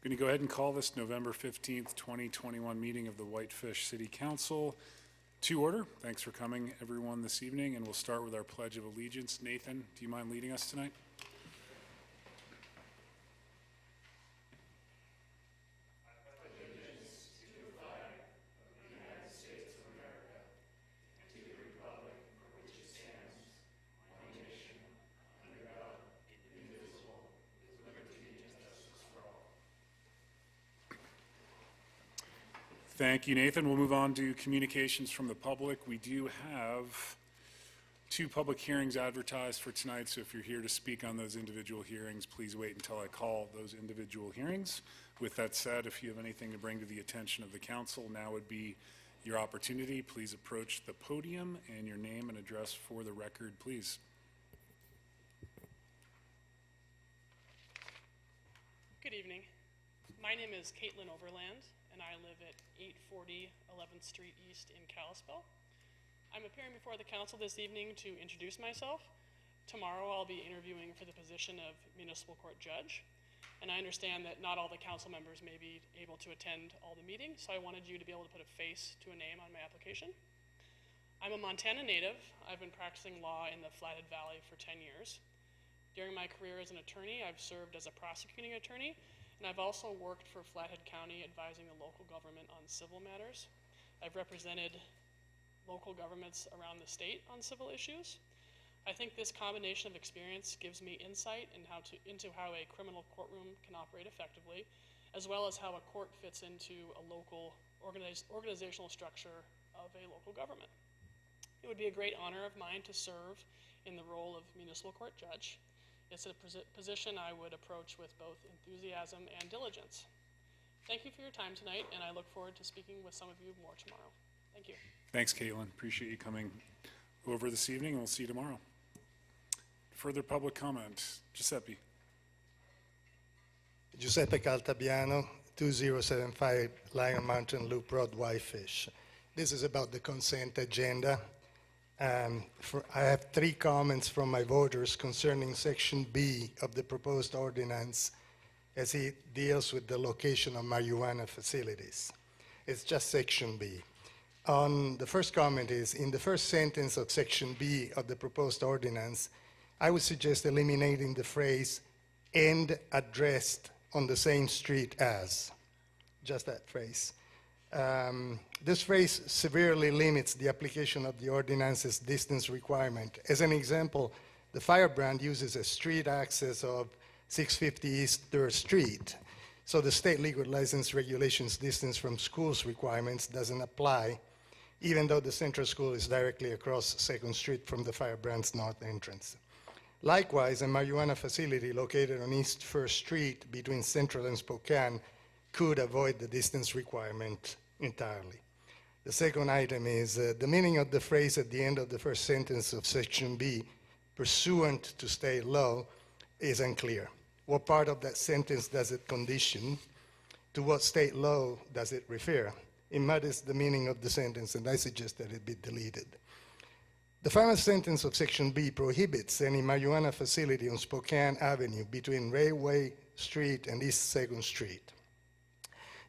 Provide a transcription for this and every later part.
I'm going to go ahead and call this November 15th, 2021 meeting of the Whitefish City Council to order. Thanks for coming, everyone, this evening, and we'll start with our Pledge of Allegiance. Nathan, do you mind leading us tonight? Thank you, Nathan. We'll move on to communications from the public. We do have 2 public hearings advertised for tonight, so if you're here to speak on those individual hearings, please wait until I call those individual hearings. With that said, if you have anything to bring to the attention of the council, now would be your opportunity. Please approach the podium and your name and address for the record, please. Good evening. My name is Caitlin Overland, and I live at 840 11th Street East in Kalispell. I'm appearing before the council this evening to introduce myself. Tomorrow I'll be interviewing for the position of municipal court judge, and I understand that not all the council members may be able to attend all the meetings, so I wanted you to be able to put a face to a name on my application. I'm a Montana native. I've been practicing law in the Flathead Valley for 10 years. During my career as an attorney, I've served as a prosecuting attorney, and I've also worked for Flathead County advising the local government on civil matters. I've represented local governments around the state on civil issues. I think this combination of experience gives me insight into how a criminal courtroom can operate effectively, as well as how a court fits into a local organizational structure of a local government. It would be a great honor of mine to serve in the role of municipal court judge. It's a position I would approach with both enthusiasm and diligence. Thank you for your time tonight, and I look forward to speaking with some of you more tomorrow. Thank you. Thanks, Caitlin. Appreciate you coming over this evening, and we'll see you tomorrow. Further public comment. Giuseppe. Giuseppe Caltabiano, 2075 Lion Mountain Loop Road, Whitefish. This is about the consent agenda. I have 3 comments from my voters concerning Section B of the proposed ordinance as it deals with the location of marijuana facilities. It's just Section B. The first comment is, in the first sentence of Section B of the proposed ordinance, I would suggest eliminating the phrase, "and addressed on the same street as." Just that phrase. This phrase severely limits the application of the ordinance's distance requirement. As an example, the firebrand uses a street access of 650 East 3rd Street, so the state liquor license regulations distance from schools requirements doesn't apply, even though the central school is directly across 2nd Street from the firebrand's north entrance. Likewise, a marijuana facility located on East 1st Street between Central and Spokane could avoid the distance requirement entirely. The second item is the meaning of the phrase at the end of the first sentence of Section B, "pursuant to state law," is unclear. What part of that sentence does it condition? To what state law does it refer? It muddies the meaning of the sentence, and I suggest that it be deleted. The final sentence of Section B prohibits any marijuana facility on Spokane Avenue between Railway Street and East 2nd Street.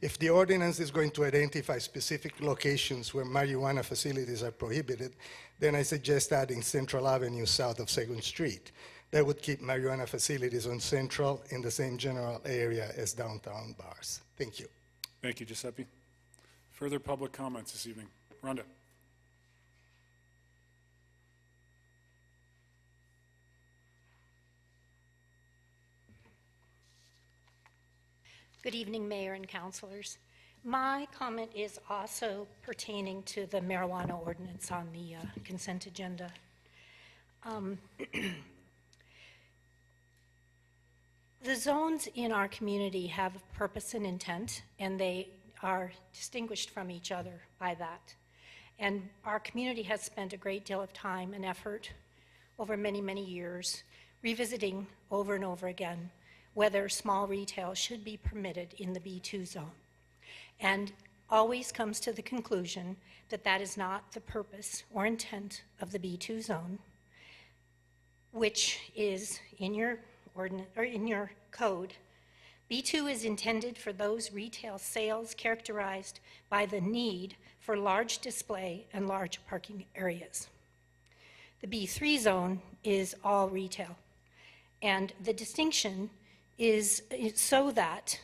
If the ordinance is going to identify specific locations where marijuana facilities are prohibited, then I suggest adding Central Avenue south of 2nd Street. That would keep marijuana facilities on Central in the same general area as downtown bars. Thank you. Thank you, Giuseppe. Further public comments this evening. Rhonda. Good evening, Mayor and councilors. My comment is also pertaining to the marijuana ordinance on the consent agenda. The zones in our community have purpose and intent, and they are distinguished from each other by that. And our community has spent a great deal of time and effort over many, many years revisiting over and over again whether small retail should be permitted in the B2 zone, and always comes to the conclusion that that is not the purpose or intent of the B2 zone, which is in your ordinance or in your code B2 is intended for those retail sales characterized by the need for large display and large parking areas. The B3 zone is all retail, and the distinction is so that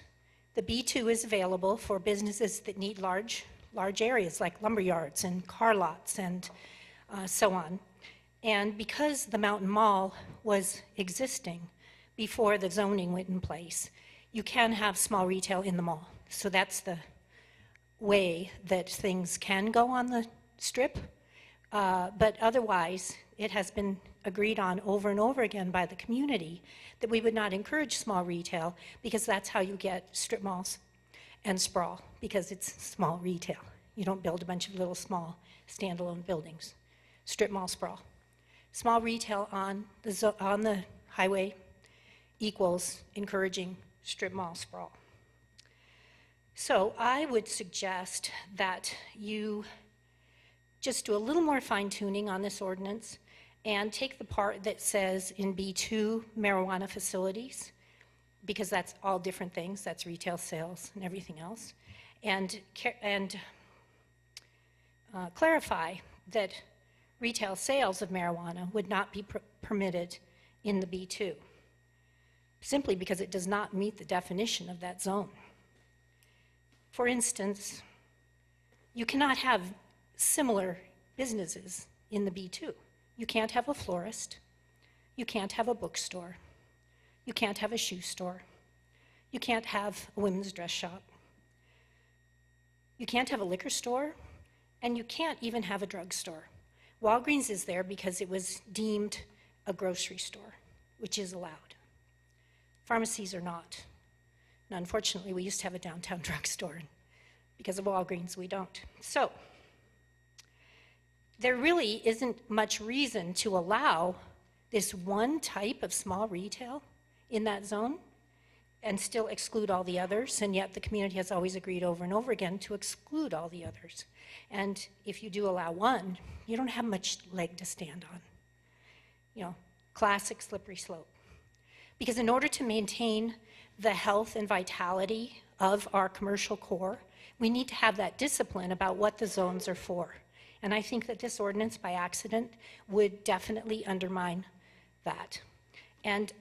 the B2 is available for businesses that need large areas like lumber yards and car lots and so on. And because the Mountain Mall was existing before the zoning went in place, you can have small retail in the mall. So that's the way that things can go on the strip. But otherwise, it has been agreed on over and over again by the community that we would not encourage small retail because that's how you get strip malls and sprawl, because it's small retail. You don't build a bunch of little small standalone buildings. Strip mall sprawl. Small retail on the highway equals encouraging strip mall sprawl. So I would suggest that you just do a little more fine-tuning on this ordinance and take the part that says in B2 marijuana facilities, because that's all different things, that's retail sales and everything else, and clarify that retail sales of marijuana would not be permitted in the B2, simply because it does not meet the definition of that zone. For instance, you cannot have similar businesses in the B2. You can't have a florist, you can't have a bookstore, you can't have a shoe store, you can't have a women's dress shop, you can't have a liquor store, and you can't even have a drugstore. Walgreens is there because it was deemed a grocery store, which is allowed. Pharmacies are not. And unfortunately, we used to have a downtown drugstore, and because of Walgreens, we don't. So there really isn't much reason to allow this one type of small retail in that zone and still exclude all the others, and yet the community has always agreed over and over again to exclude all the others. And if you do allow one, you don't have much leg to stand on. You know, classic slippery slope. Because in order to maintain the health and vitality of our commercial core, we need to have that discipline about what the zones are for. And I think that this ordinance by accident would definitely undermine that. And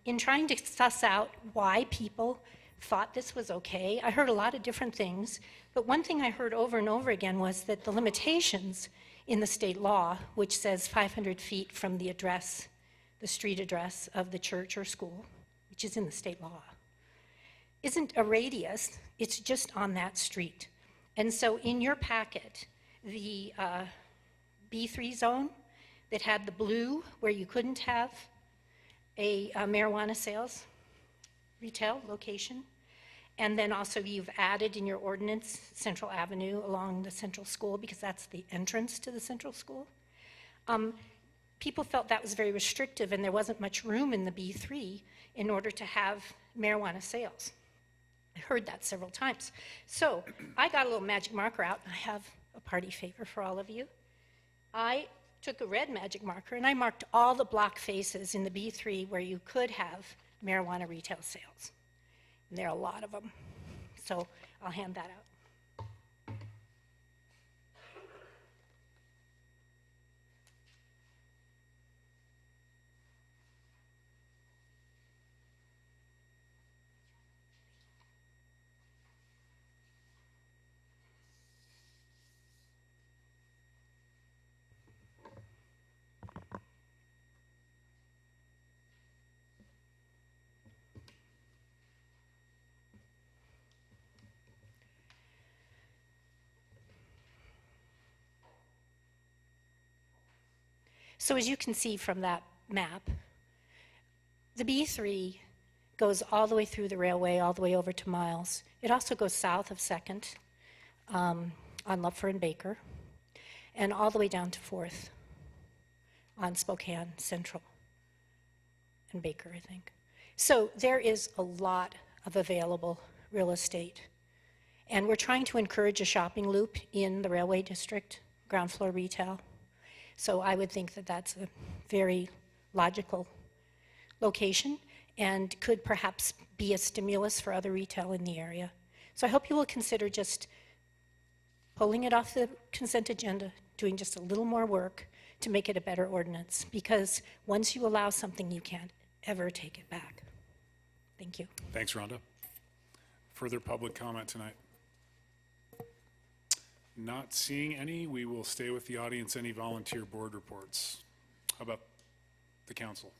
in trying to suss out why people thought this was okay, I heard a lot of different things, but one thing I heard over and over again was that the limitations in the state law, which says 500 feet from the address, the street address of the church or school, which is in the state law, isn't a radius, it's just on that street. And so in your packet, the B3 zone that had the blue where you couldn't have a marijuana sales retail location, and then also you've added in your ordinance Central Avenue along the central school because that's the entrance to the central school. People felt that was very restrictive and there wasn't much room in the B3 in order to have marijuana sales. I heard that several times. So I got a little magic marker out, and I have a party favor for all of you. I took a red magic marker and I marked all the block faces in the B3 where you could have marijuana retail sales. And there are a lot of them. So I'll hand that out. So as you can see from that map, the B3 goes all the way through the railway, all the way over to Miles. It also goes south of 2nd on Lupfer and Baker, and all the way down to 4th on Spokane Central and Baker, I think. So there is a lot of available real estate. And we're trying to encourage a shopping loop in the railway district, ground floor retail. So I would think that that's a very logical location. and could perhaps be a stimulus for other retail in the area. So I hope you will consider just pulling it off the consent agenda, doing just a little more work to make it a better ordinance, because once you allow something, you can't ever take it back. Thank you. Thanks, Rhonda. Further public comment tonight? Not seeing any. We will stay with the audience. Any volunteer board reports? How about the council?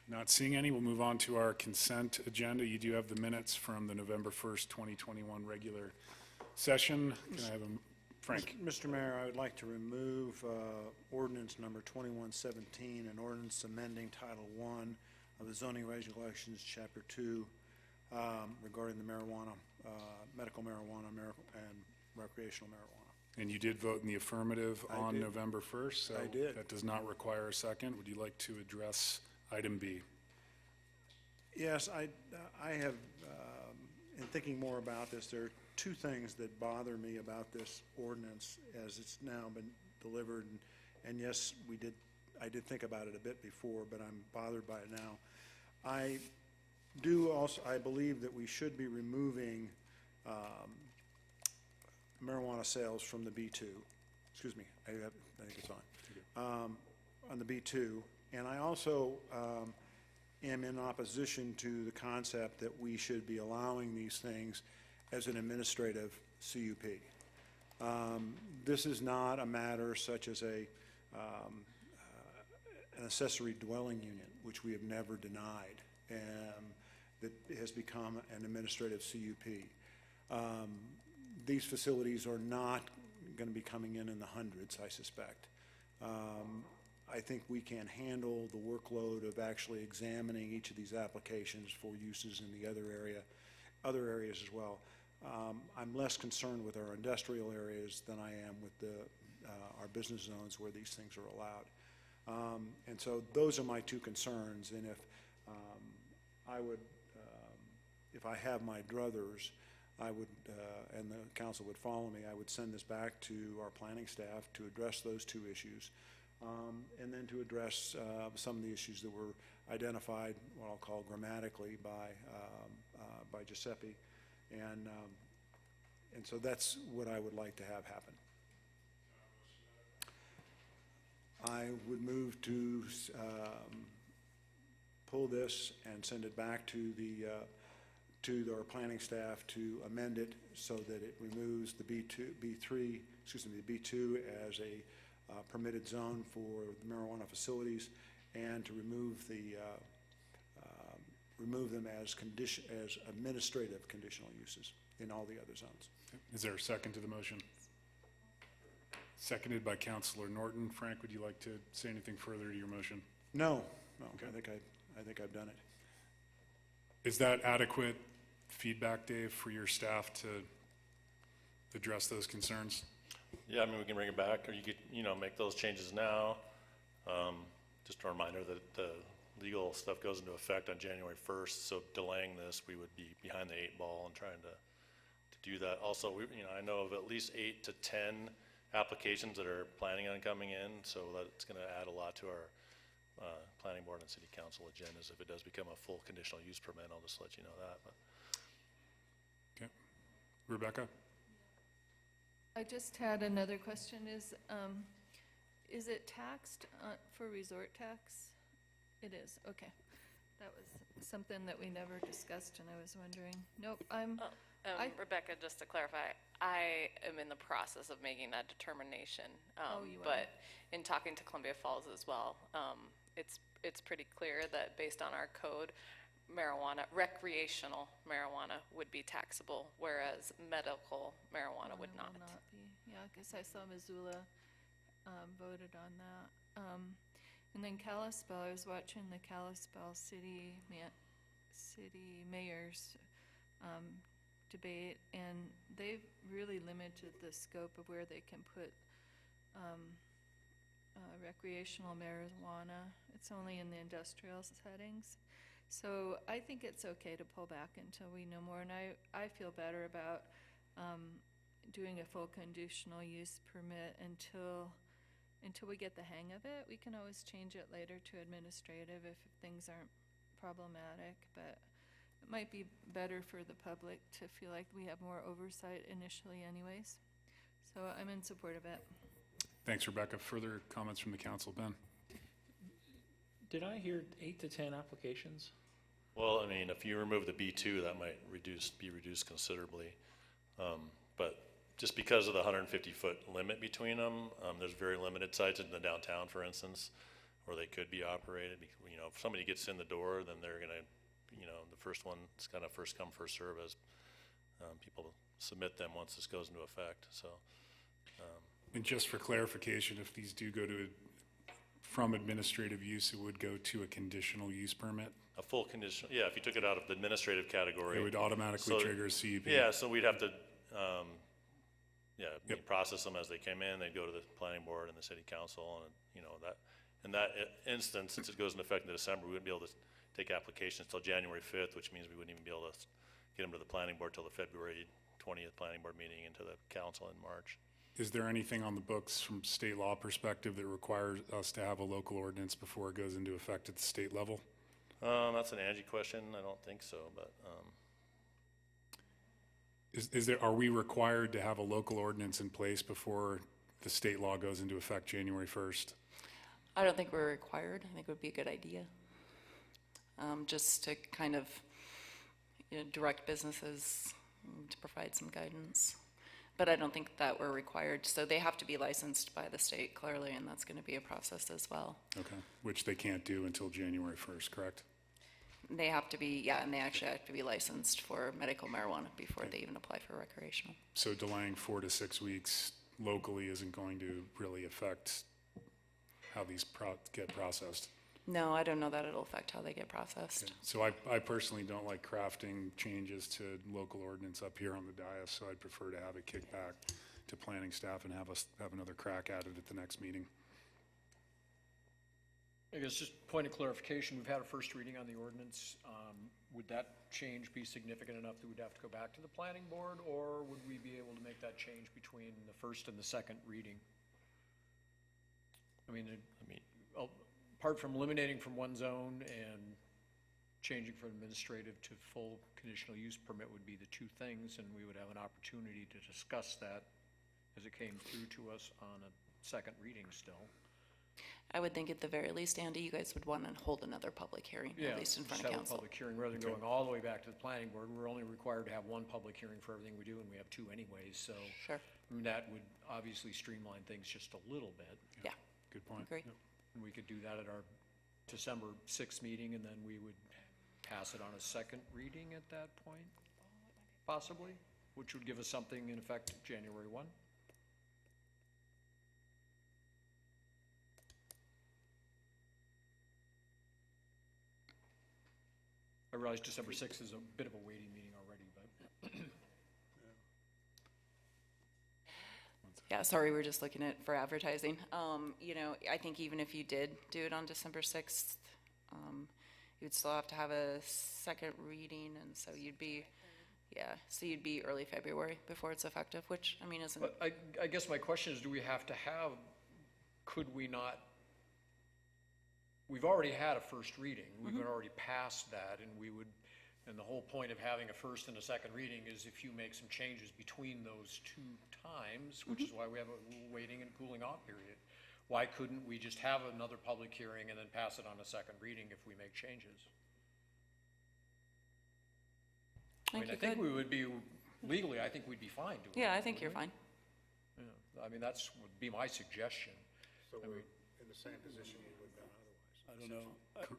Not seeing any. We'll move on to our consent agenda. You do have the minutes from the November 1st, 2021 regular session. Can I have a, Frank? Mr. Mayor, I would like to remove ordinance number 2117, an ordinance amending Title I of the zoning regulations, Chapter 2, regarding the marijuana, medical marijuana and recreational marijuana. And you did vote in the affirmative I on did. November 1st? So I did. that does not require a second. Would you like to address item B? Yes, I have, in thinking more about this, there are two things that bother me about this ordinance as it's now been delivered. And yes, I did think about it a bit before, but I'm bothered by it now. I believe that we should be removing marijuana sales from the B2. Excuse me, I think it's on the B2. And I also am in opposition to the concept that we should be allowing these things as an administrative CUP. This is not a matter such as an accessory dwelling unit, which we have never denied, that has become an administrative CUP. These facilities are not going to be coming in the hundreds, I suspect. I think we can handle the workload of actually examining each of these applications for uses in the other areas as well. I'm less concerned with our industrial areas than I am with our business zones where these things are allowed. And so those are my two concerns. And if I have my druthers, I would, and the council would follow me, I would send this back to our planning staff to address those two issues. And then to address some of the issues that were identified, what I'll call grammatically, by Giuseppe, and so that's what I would like to have happen. I would move to pull this and send it back to our planning staff to amend it so that it removes the B2 as a permitted zone for marijuana facilities, and to remove them as administrative conditional uses in all the other zones. Is there a second to the motion? Seconded by Councilor Norton. Frank, would you like to say anything further to your motion? No. Okay. I think I've done it. Is that adequate feedback, Dave, for your staff to address those concerns? Yeah, I mean, we can bring it back, or you could, make those changes now. Just a reminder that the legal stuff goes into effect on January 1st, so delaying this, we would be behind the 8 ball and trying to do that. Also, I know of at least 8 to 10 applications that are planning on coming in, so that's going to add a lot to our planning board and city council agendas. If it does become a full conditional use permit, I'll just let you know that. But. Okay. Rebecca? I just had another question. Is it taxed for resort tax? It is, okay. That was something that we never discussed, and I was wondering. Nope, Rebecca, just to clarify, I am in the process of making that determination. You are? But in talking to Columbia Falls as well, it's pretty clear that based on our code, recreational marijuana would be taxable, whereas medical marijuana would not. Be. Yeah, because I saw Missoula voted on that. And then Kalispell, I was watching the Kalispell city mayor's debate, and they've really limited the scope of where they can put recreational marijuana. It's only in the industrial settings. So I think it's okay to pull back until we know more, and I feel better about doing a full conditional use permit until until we get the hang of it. We can always change it later to administrative if things aren't problematic, but it might be better for the public to feel like we have more oversight initially anyways. So I'm in support of it. Thanks, Rebecca. Further comments from the council? Ben? Did I hear 8 to 10 applications? Well, I mean, if you remove the B2, that might be reduced considerably. But just because of the 150-foot limit between them, there's very limited sites in the downtown, for instance, where they could be operated. You know, if somebody gets in the door, then they're gonna, you know, the first one, it's kind of first come, first serve as people submit them once this goes into effect, so. And just for clarification, if these do go to, from administrative use, it would go to a conditional use permit? A full condition, yeah, if you took it out of the administrative category. It would automatically So- trigger a CUP? Yeah, so we'd have to, we'd Yep. process them as they came in, they'd go to the planning board and the city council, and, you know, that, in that instance, since it goes into effect in December, we wouldn't be able to take applications till January 5th, which means we wouldn't even be able to get them to the planning board till the February 20th planning board meeting and to the council in March. Is there anything on the books from state law perspective that requires us to have a local ordinance before it goes into effect at the state level? That's an Angie question, I don't think so, but, Are we required to have a local ordinance in place before the state law goes into effect January 1st? I don't think we're required. I think it would be a good idea. Just to kind of, you know, direct businesses to provide some guidance. But I don't think that we're required. So they have to be licensed by the state clearly, and that's going to be a process as well. Okay, which they can't do until January 1st, correct? They have to be, yeah, and they actually have to be licensed for medical marijuana before they even apply for recreational. So delaying 4 to 6 weeks locally isn't going to really affect how these get processed? No, I don't know that it'll affect how they get processed. Okay. So I personally don't like crafting changes to local ordinance up here on the dais, so I'd prefer to have it kicked back to planning staff and have us have another crack at it at the next meeting. I guess just point of clarification, we've had a first reading on the ordinance. Would that change be significant enough that we'd have to go back to the planning board, or would we be able to make that change between the first and the second reading? I mean, apart from eliminating from one zone and changing from administrative to full conditional use permit would be the two things, and we would have an opportunity to discuss that as it came through to us on a second reading still. I would think at the very least, Andy, you guys would want to hold another public hearing, at least in front of just have a council. public hearing, rather than going all the way back to the planning board. We're only required to have one public hearing for everything we do, and we have two anyways, so. Sure. I mean, that would obviously streamline things just a little bit. Yeah, Good point. agree. Yep. And we could do that at our December 6th meeting, and then we would pass it on a second reading at that point, possibly, which would give us something in effect January 1. I realize December 6th is a bit of a waiting meeting already, but. Yeah, sorry, we're just looking at for advertising. You know, I think even if you did do it on December 6th, you'd still have to have a second reading, and so you'd be, so you'd be early February before it's effective, which, I mean, isn't. But I guess my question is, do we have to have, could we not, we've already had a first reading. We've already passed that, and we would, and the whole point of having a first and a second reading is if you make some changes between those two times, which is why we have a waiting and cooling off period. Why couldn't we just have another public hearing and then pass it on a second reading if we make changes? I mean, I think we would be, legally, I think we'd be fine doing that. Yeah, I think you're wouldn't fine. we? Yeah, I mean, that's, would be my suggestion. So I we're mean- in the same position we would have been otherwise. I don't know.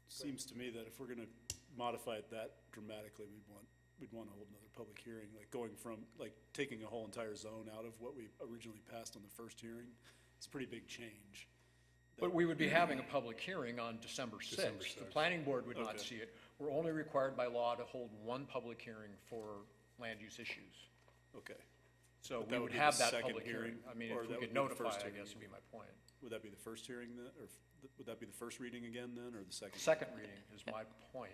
Seems to me that if we're gonna modify it that dramatically, we'd want to hold another public hearing, like going from, like, taking a whole entire zone out of what we originally passed on the first hearing. It's a pretty big change. But we would be having a public hearing on December 6th. The planning board would not Okay. see it. We're only required by law to hold one public hearing for land use issues. Okay. So But we that would would be have the that second public hearing. I mean, or if that we would could be the notify, first I hearing guess as would be well. my point. Would that be the first hearing then, or would that be the first reading again then, or the second? Second reading is my point.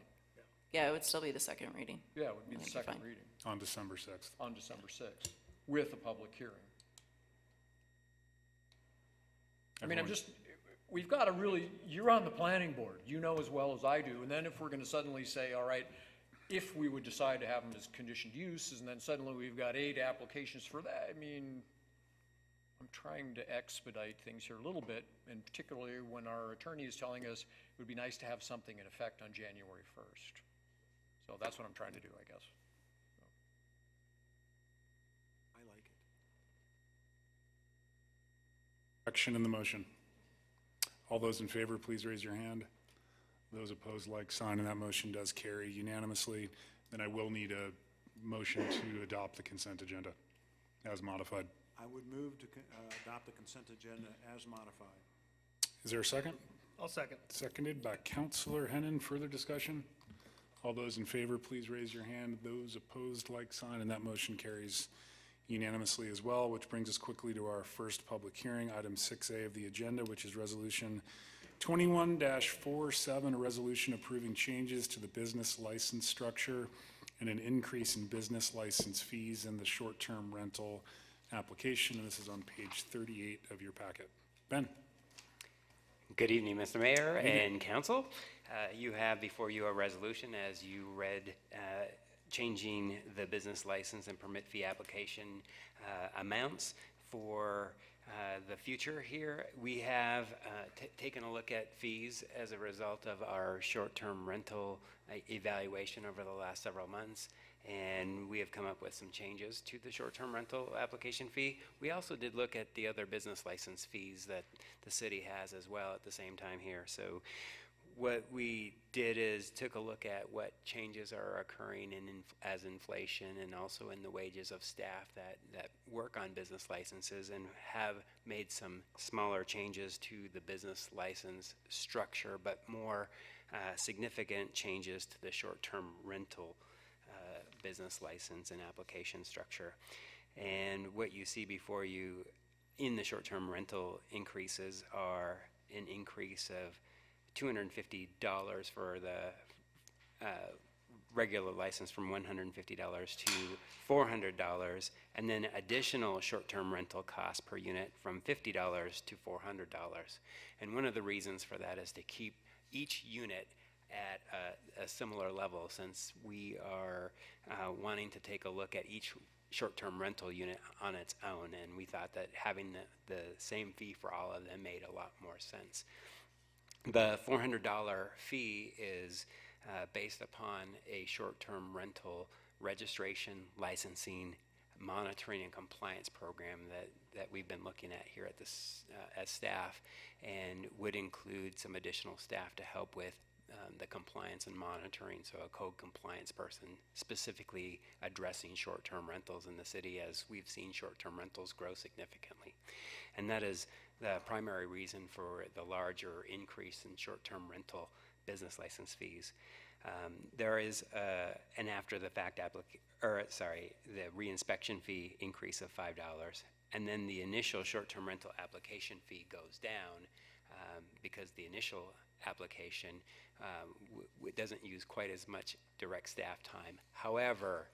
Yeah, it would still be the second reading. Yeah, it would be the That'd be second fine. reading On December 6th. on December 6th with a public hearing. I mean, we've got to really, you're on the planning board, you know as well as I do, and then if we're gonna suddenly say, all right, if we would decide to have them as conditioned uses, and then suddenly we've got 8 applications for that, I mean, I'm trying to expedite things here a little bit, and particularly when our attorney is telling us it would be nice to have something in effect on January 1st. So that's what I'm trying to do, I guess. I like it. Action in the motion. All those in favor, please raise your hand. Those opposed, like sign, and that motion does carry unanimously. Then I will need a motion to adopt the consent agenda as modified. I would move to adopt the consent agenda as modified. Is there a second? I'll second. Seconded by Councilor Hennon. Further discussion? All those in favor, please raise your hand. Those opposed, like sign, and that motion carries unanimously as well, which brings us quickly to our first public hearing, item 6A of the agenda, which is Resolution 21-47, a resolution approving changes to the business license structure and an increase in business license fees in the short-term rental application, and this is on page 38 of your packet. Ben. Good evening, Mr. Mayor and Council. You have before you a resolution, as you read, changing the business license and permit fee application amounts for the future here. We have taken a look at fees as a result of our short-term rental evaluation over the last several months, and we have come up with some changes to the short-term rental application fee. We also did look at the other business license fees that the city has as well at the same time here. So what we did is took a look at what changes are occurring as inflation and also in the wages of staff that work on business licenses, and have made some smaller changes to the business license structure, but more significant changes to the short-term rental business license and application structure. And what you see before you in the short-term rental increases are an increase of $250 for the regular license from $150 to $400, and then additional short-term rental costs per unit from $50 to $400. And one of the reasons for that is to keep each unit at a similar level, since we are wanting to take a look at each short-term rental unit on its own, and we thought that having the same fee for all of them made a lot more sense. The $400 fee is based upon a short-term rental registration, licensing, monitoring, and compliance program that we've been looking at here at this as staff, and would include some additional staff to help with the compliance and monitoring, so a code compliance person specifically addressing short-term rentals in the city, as we've seen short-term rentals grow significantly. And that is the primary reason for the larger increase in short-term rental business license fees. There is an after-the-fact the reinspection fee increase of $5, and then the initial short-term rental application fee goes down because the initial application doesn't use quite as much direct staff time. However,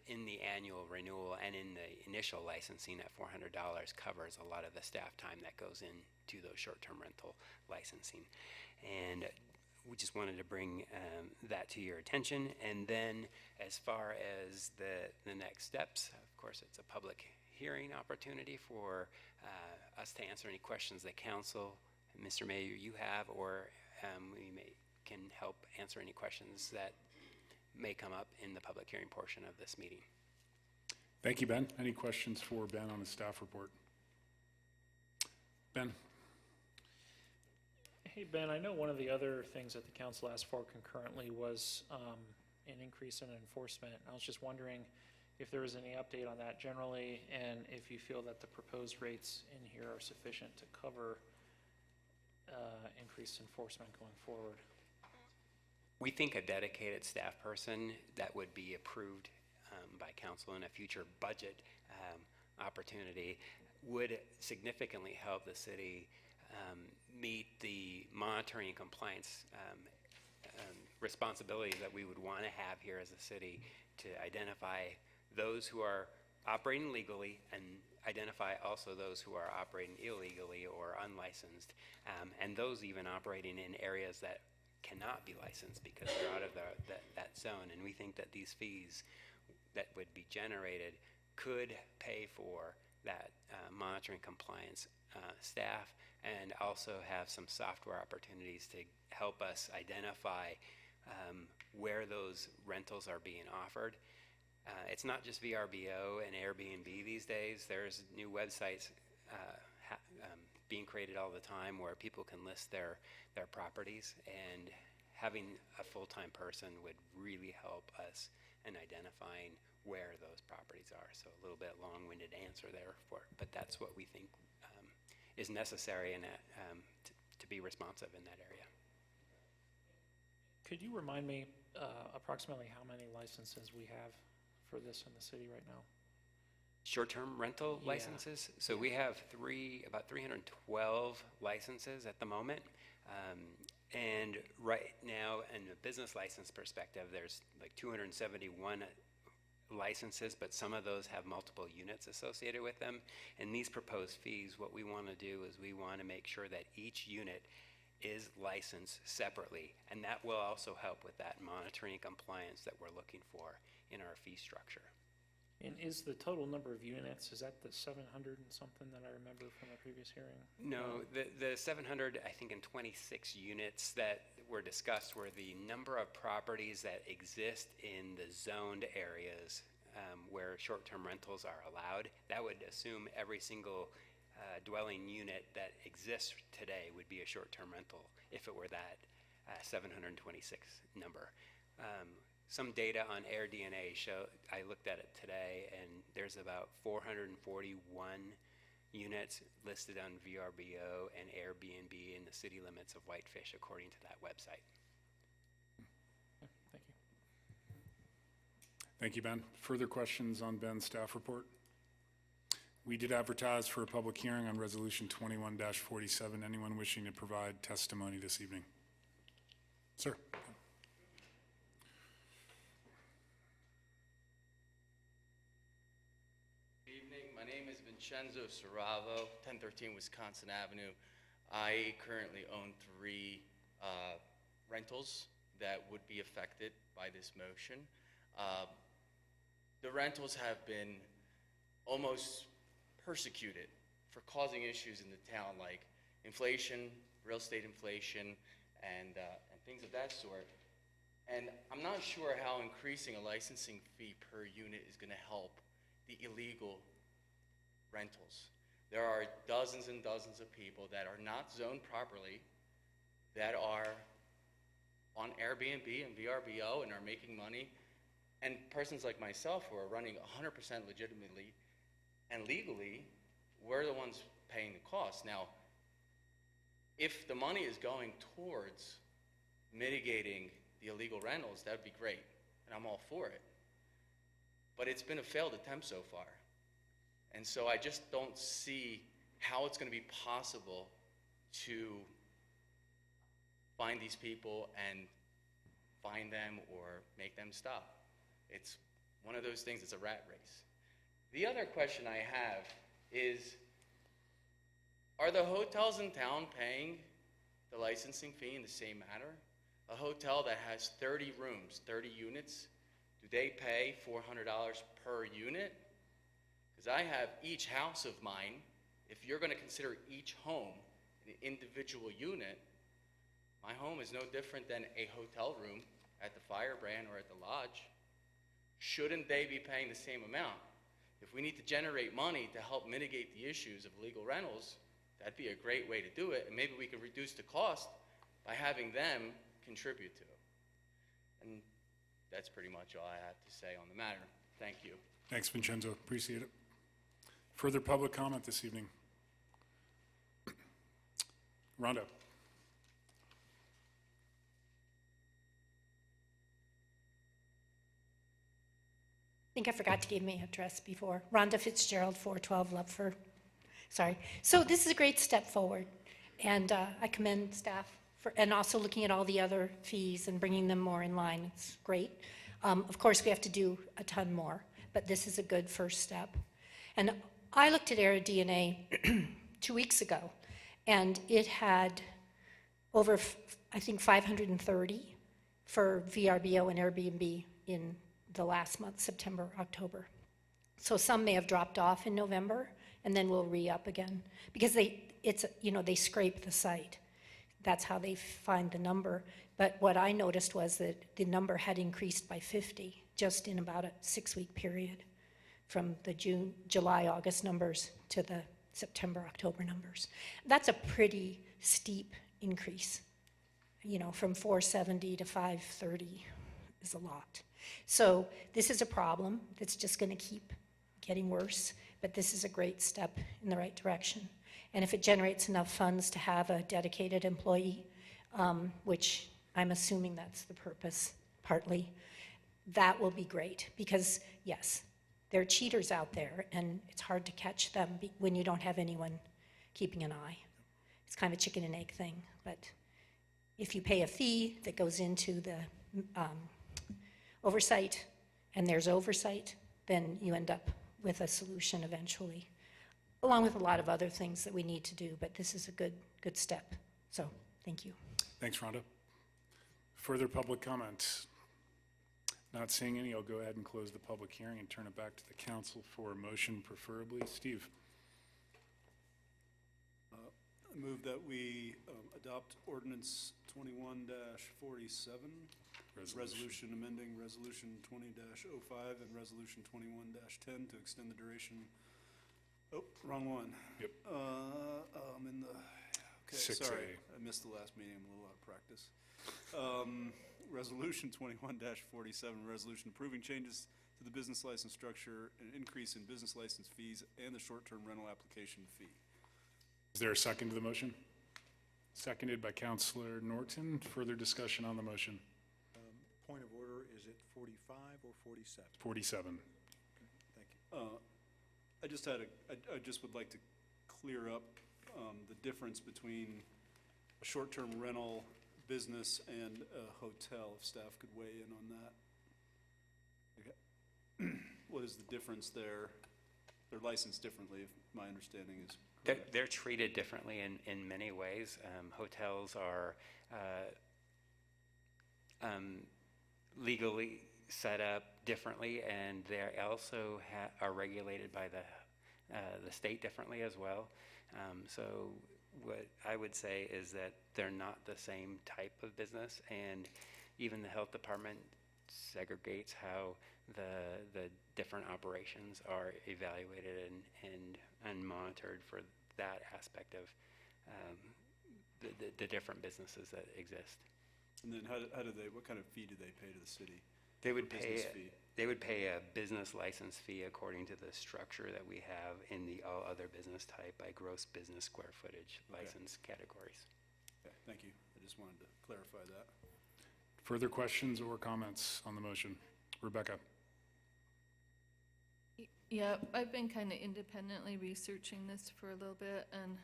in the annual renewal and in the initial licensing at $400 covers a lot of the staff time that goes into those short-term rental licensing. And we just wanted to bring that to your attention. And then as far as the next steps, of course, it's a public hearing opportunity for us to answer any questions that council, Mr. Mayor, you have, or we can help answer any questions that may come up in the public hearing portion of this meeting. Thank you, Ben. Any questions for Ben on his staff report? Ben. Hey, Ben, I know one of the other things that the council asked for concurrently was an increase in enforcement. I was just wondering if there was any update on that generally, and if you feel that the proposed rates in here are sufficient to cover increased enforcement going forward. We think a dedicated staff person that would be approved by council in a future budget opportunity would significantly help the city meet the monitoring and compliance responsibilities that we would want to have here as a city, to identify those who are operating legally and identify also those who are operating illegally or unlicensed licensed, and those even operating in areas that cannot be licensed because they're out of that zone. And we think that these fees that would be generated could pay for that monitoring compliance staff, and also have some software opportunities to help us identify where those rentals are being offered. It's not just VRBO and Airbnb these days. There's new websites being created all the time where people can list their properties, and having a full-time person would really help us in identifying where those properties are. So a little bit long-winded answer there, but that's what we think is necessary in that, to be responsive in that area. Could you remind me approximately how many licenses we have for this in the city right now? Short-term rental Yeah. licenses? So we have about 312 licenses at the moment. And right now, in a business license perspective, there's like 271 licenses, but some of those have multiple units associated with them. And these proposed fees, what we want to do is we want to make sure that each unit is licensed separately, and that will also help with that monitoring and compliance that we're looking for in our fee structure. And is the total number of units, is that the 700 and something that I remember from the previous hearing? No, the 700, I think, and 26 units that were discussed were the number of properties that exist in the zoned areas where short-term rentals are allowed. That would assume every single dwelling unit that exists today would be a short-term rental if it were that 726 number. Some data on AirDNA show, I looked at it today, and there's about 441 units listed on VRBO and Airbnb in the city limits of Whitefish, according to that website. Thank you. Thank you, Ben. Further questions on Ben's staff report? We did advertise for a public hearing on Resolution 21-47. Anyone wishing to provide testimony this evening? Sir. Good evening. My name is Vincenzo Saravo, 1013 Wisconsin Avenue. I currently own 3 rentals that would be affected by this motion. The rentals have been almost persecuted for causing issues in the town, like inflation, real estate inflation, and things of that sort. And I'm not sure how increasing a licensing fee per unit is going to help the illegal rentals. There are dozens and dozens of people that are not zoned properly, that are on Airbnb and VRBO and are making money, and persons like myself who are running 100% legitimately and legally, we're the ones paying the cost. Now, if the money is going towards mitigating the illegal rentals, that would be great, and I'm all for it. But it's been a failed attempt so far. And so I just don't see how it's going to be possible to find these people and find them or make them stop. It's one of those things, it's a rat race. The other question I have is, are the hotels in town paying the licensing fee in the same manner? A hotel that has 30 rooms, 30 units, do they pay $400 per unit? Because I have each house of mine, if you're going to consider each home an individual unit, my home is no different than a hotel room at the Firebrand or at the Lodge. Shouldn't they be paying the same amount? If we need to generate money to help mitigate the issues of illegal rentals, that'd be a great way to do it, and maybe we could reduce the cost by having them contribute to it. And that's pretty much all I have to say on the matter. Thank you. Thanks, Vincenzo. Appreciate it. Further public comment this evening? Rhonda. I think I forgot to give my address before. Rhonda Fitzgerald, 412 Lupford. Sorry. So this is a great step forward, and I commend staff for, and also looking at all the other fees and bringing them more in line. It's great. Of course, we have to do a ton more, but this is a good first step. And I looked at AirDNA 2 weeks ago, And it had over, I think, 530 for VRBO and Airbnb in the last month, September, October. So some may have dropped off in November, and then we'll re-up again. Because they scrape the site. That's how they find the number. But what I noticed was that the number had increased by 50 just in about a 6-week period, from the July, August numbers to the September, October numbers. That's a pretty steep increase. From 470 to 530 is a lot. So this is a problem that's just going to keep getting worse, but this is a great step in the right direction. And if it generates enough funds to have a dedicated employee, which I'm assuming that's the purpose, partly, that will be great. Because, yes, there are cheaters out there, and it's hard to catch them when you don't have anyone keeping an eye. It's kind of a chicken and egg thing. But if you pay a fee that goes into the oversight, and there's oversight, then you end up with a solution eventually, along with a lot of other things that we need to do. But this is a good step. So, thank you. Thanks, Rhonda. Further public comment? Not seeing any, I'll go ahead and close the public hearing and turn it back to the council for a motion, preferably. Steve? I move that we adopt Ordinance 21-47, resolution amending Resolution 20-05 and Resolution 21-10 to extend the duration. Oh, wrong one. Yep. I'm in the, okay, 6A. sorry. I missed the last meeting. I'm a little out of practice. Resolution 21-47, resolution approving changes to the business license structure, an increase in business license fees, and the short-term rental application fee. Is there a second to the motion? Seconded by Councilor Norton. Further discussion on the motion? Point of order, is it 45 or 47? 47. Thank you. I just would like to clear up the difference between a short-term rental business and a hotel, if staff could weigh in on that. Okay. What is the difference there? They're licensed differently, if my understanding is correct. They're treated differently in many ways. Hotels are legally set up differently, and they also are regulated by the state differently as well. So what I would say is that they're not the same type of business, and even the health department segregates how the different operations are evaluated and monitored for that aspect of the different businesses that exist. And then what kind of fee do they pay to the city? They would Business fee. They would pay a business license fee according to the structure that we have in the all other business type by gross business square footage license categories. Okay, thank you. I just wanted to clarify that. Further questions or comments on the motion? Rebecca? Yeah, I've been kind of independently researching this for a little bit, and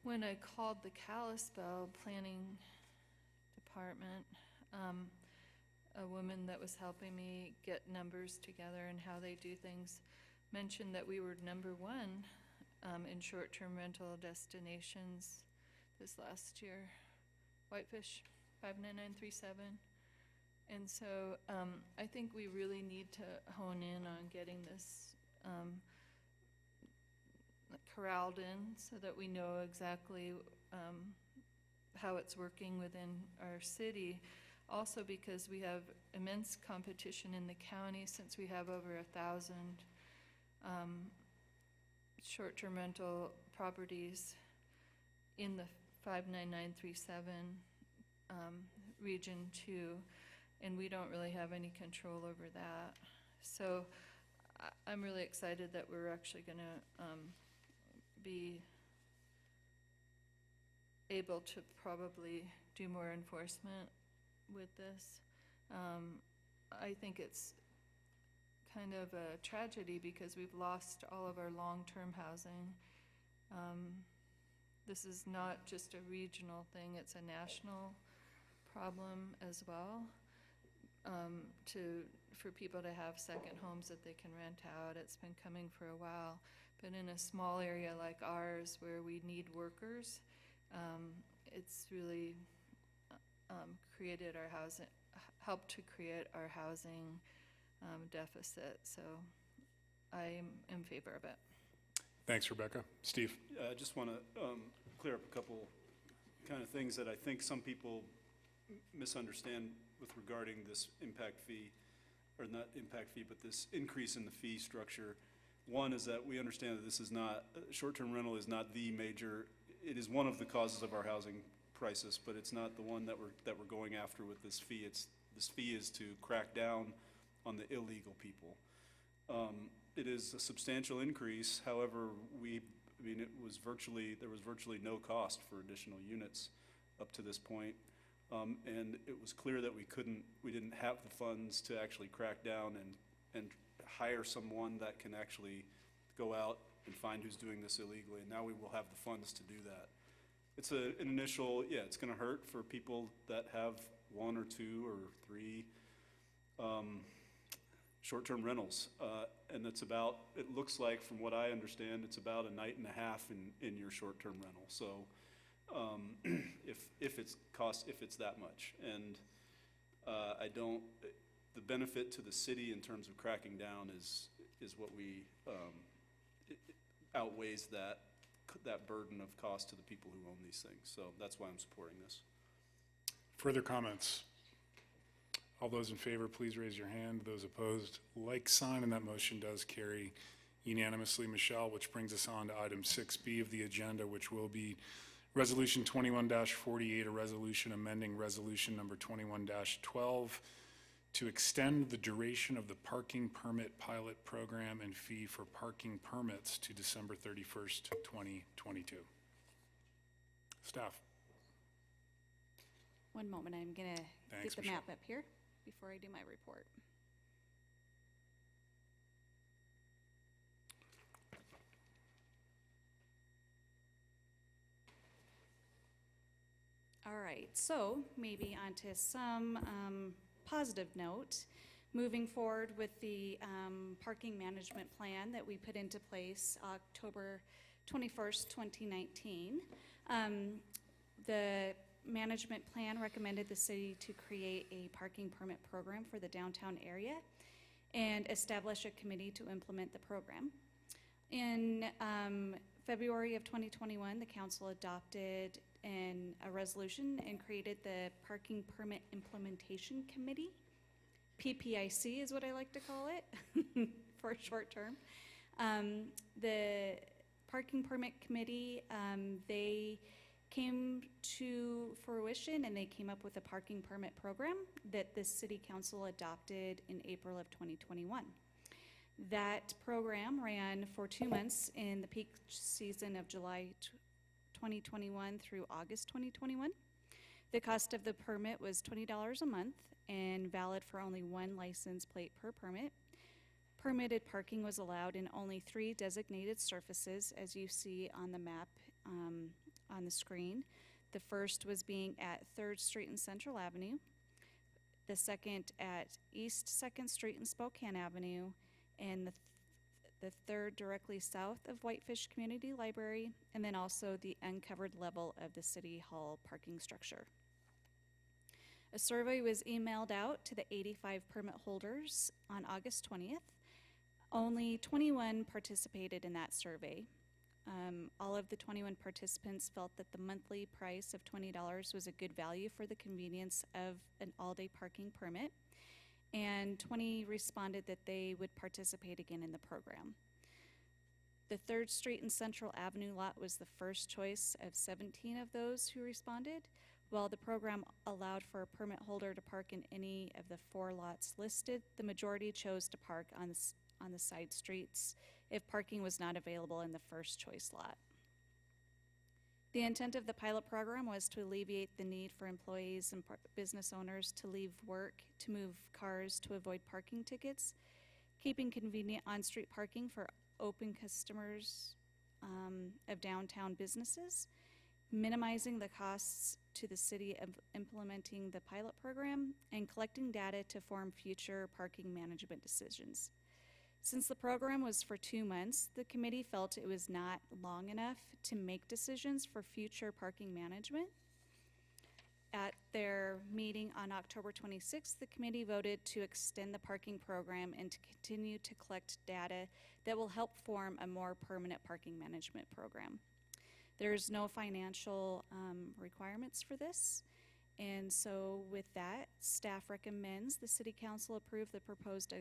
when I called the Kalispell Planning Department, a woman that was helping me get numbers together and how they do things mentioned that we were #1 in short-term rental destinations this last year. Whitefish, 59937. And so I think we really need to hone in on getting this corralled in so that we know exactly how it's working within our city. Also because we have immense competition in the county since we have over 1,000 short-term rental properties in the 59937 region too, and we don't really have any control over that. So I'm really excited that we're actually going to be able to probably do more enforcement with this. I think it's kind of a tragedy because we've lost all of our long-term housing. This is not just a regional thing, it's a national problem as well. For people to have second homes that they can rent out. It's been coming for a while. But in a small area like ours where we need workers, it's really created our housing, helped to create our housing deficit. So I'm in favor of it. Thanks, Rebecca. Steve? I just want to clear up a couple kind of things that I think some people misunderstand with regarding this impact fee, or not impact fee, but this increase in the fee structure. One is that we understand that this is not, short-term rental is not the major, it is one of the causes of our housing crisis, but it's not the one that we're going after with this fee. This fee is to crack down on the illegal people. It is a substantial increase. However, there was virtually no cost for additional units up to this point. And it was clear that we didn't have the funds to actually crack down and hire someone that can actually go out and find who's doing this illegally. And now we will have the funds to do that. It's an initial, yeah, it's gonna hurt for people that have 1 or 2 or 3 short-term rentals. And it's about, it looks like, from what I understand, it's about a night and a half in your short-term rental. So if it's that much. And the benefit to the city in terms of cracking down is what we, it outweighs that burden of cost to the people who own these things. So that's why I'm supporting this. Further comments? All those in favor, please raise your hand. Those opposed, like sign, and that motion does carry unanimously. Michelle, which brings us on to item 6B of the agenda, which will be Resolution 21-48, a resolution amending Resolution number 21-12 to extend the duration of the parking permit pilot program and fee for parking permits to December 31st, 2022. Staff. One moment, I'm going to get the Michelle. map up here before I do my report. All right, so maybe onto some positive note. Moving forward with the parking management plan that we put into place October 21st, 2019. The management plan recommended the city to create a parking permit program for the downtown area and establish a committee to implement the program. In February of 2021, the council adopted a resolution and created the Parking Permit Implementation Committee. PPIC is what I like to call it for short term. The Parking Permit Committee, they came to fruition and they came up with a parking permit program that the City Council adopted in April of 2021. That program ran for 2 months in the peak season of July 2021 through August 2021. The cost of the permit was $20 a month and valid for only 1 license plate per permit. Permitted parking was allowed in only 3 designated surfaces, as you see on the map on the screen. The first was being at 3rd Street and Central Avenue, the second at East 2nd Street and Spokane Avenue, and the third directly south of Whitefish Community Library, and then also the uncovered level of the City Hall parking structure. A survey was emailed out to the 85 permit holders on August 20th. Only 21 participated in that survey. All of the 21 participants felt that the monthly price of $20 was a good value for the convenience of an all-day parking permit, and 20 responded that they would participate again in the program. The 3rd Street and Central Avenue lot was the first choice of 17 of those who responded. While the program allowed for a permit holder to park in any of the 4 lots listed, the majority chose to park on the side streets if parking was not available in the first choice lot. The intent of the pilot program was to alleviate the need for employees and business owners to leave work to move cars to avoid parking tickets, keeping convenient on-street parking for open customers of downtown businesses, minimizing the costs to the city of implementing the pilot program, and collecting data to form future parking management decisions. Since the program was for 2 months, the committee felt it was not long enough to make decisions for future parking management. At their meeting on October 26th, the committee voted to extend the parking program and to continue to collect data that will help form a more permanent parking management program. There's no financial requirements for this. And so with that, staff recommends the City Council approve the proposed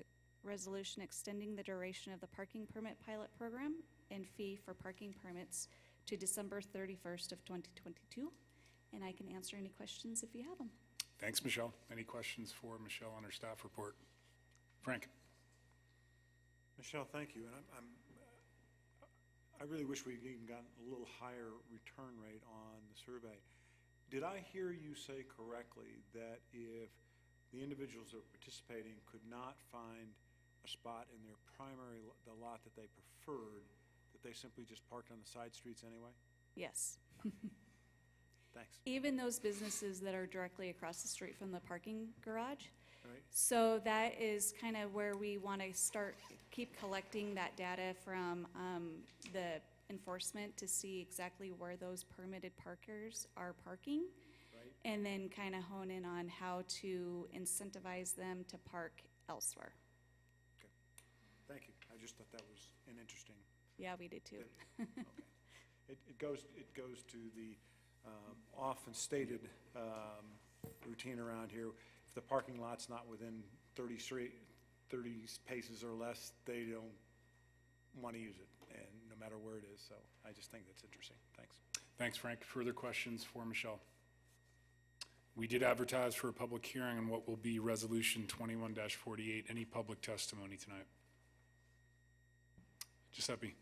resolution extending the duration of the parking permit pilot program and fee for parking permits to December 31st of 2022. And I can answer any questions if you have them. Thanks, Michelle. Any questions for Michelle on her staff report? Frank? Michelle, thank you. And I really wish we'd even gotten a little higher return rate on the survey. Did I hear you say correctly that if the individuals that are participating could not find a spot in their the lot that they preferred, that they simply just parked on the side streets anyway? Yes. Thanks. Even those businesses that are directly across the street from the parking garage. Right. So that is kind of where we want to keep collecting that data from the enforcement to see exactly where those permitted parkers are parking. Right. And then kind of hone in on how to incentivize them to park elsewhere. Okay. Thank you. I just thought that was an interesting. Yeah, we did too. Okay. It goes to the often stated routine around here. If the parking lot's not within 30 paces or less, they don't want to use it, and no matter where it is. So I just think that's interesting. Thanks. Thanks, Frank. Further questions for Michelle? We did advertise for a public hearing on what will be Resolution 21-48. Any public testimony tonight? Giuseppe?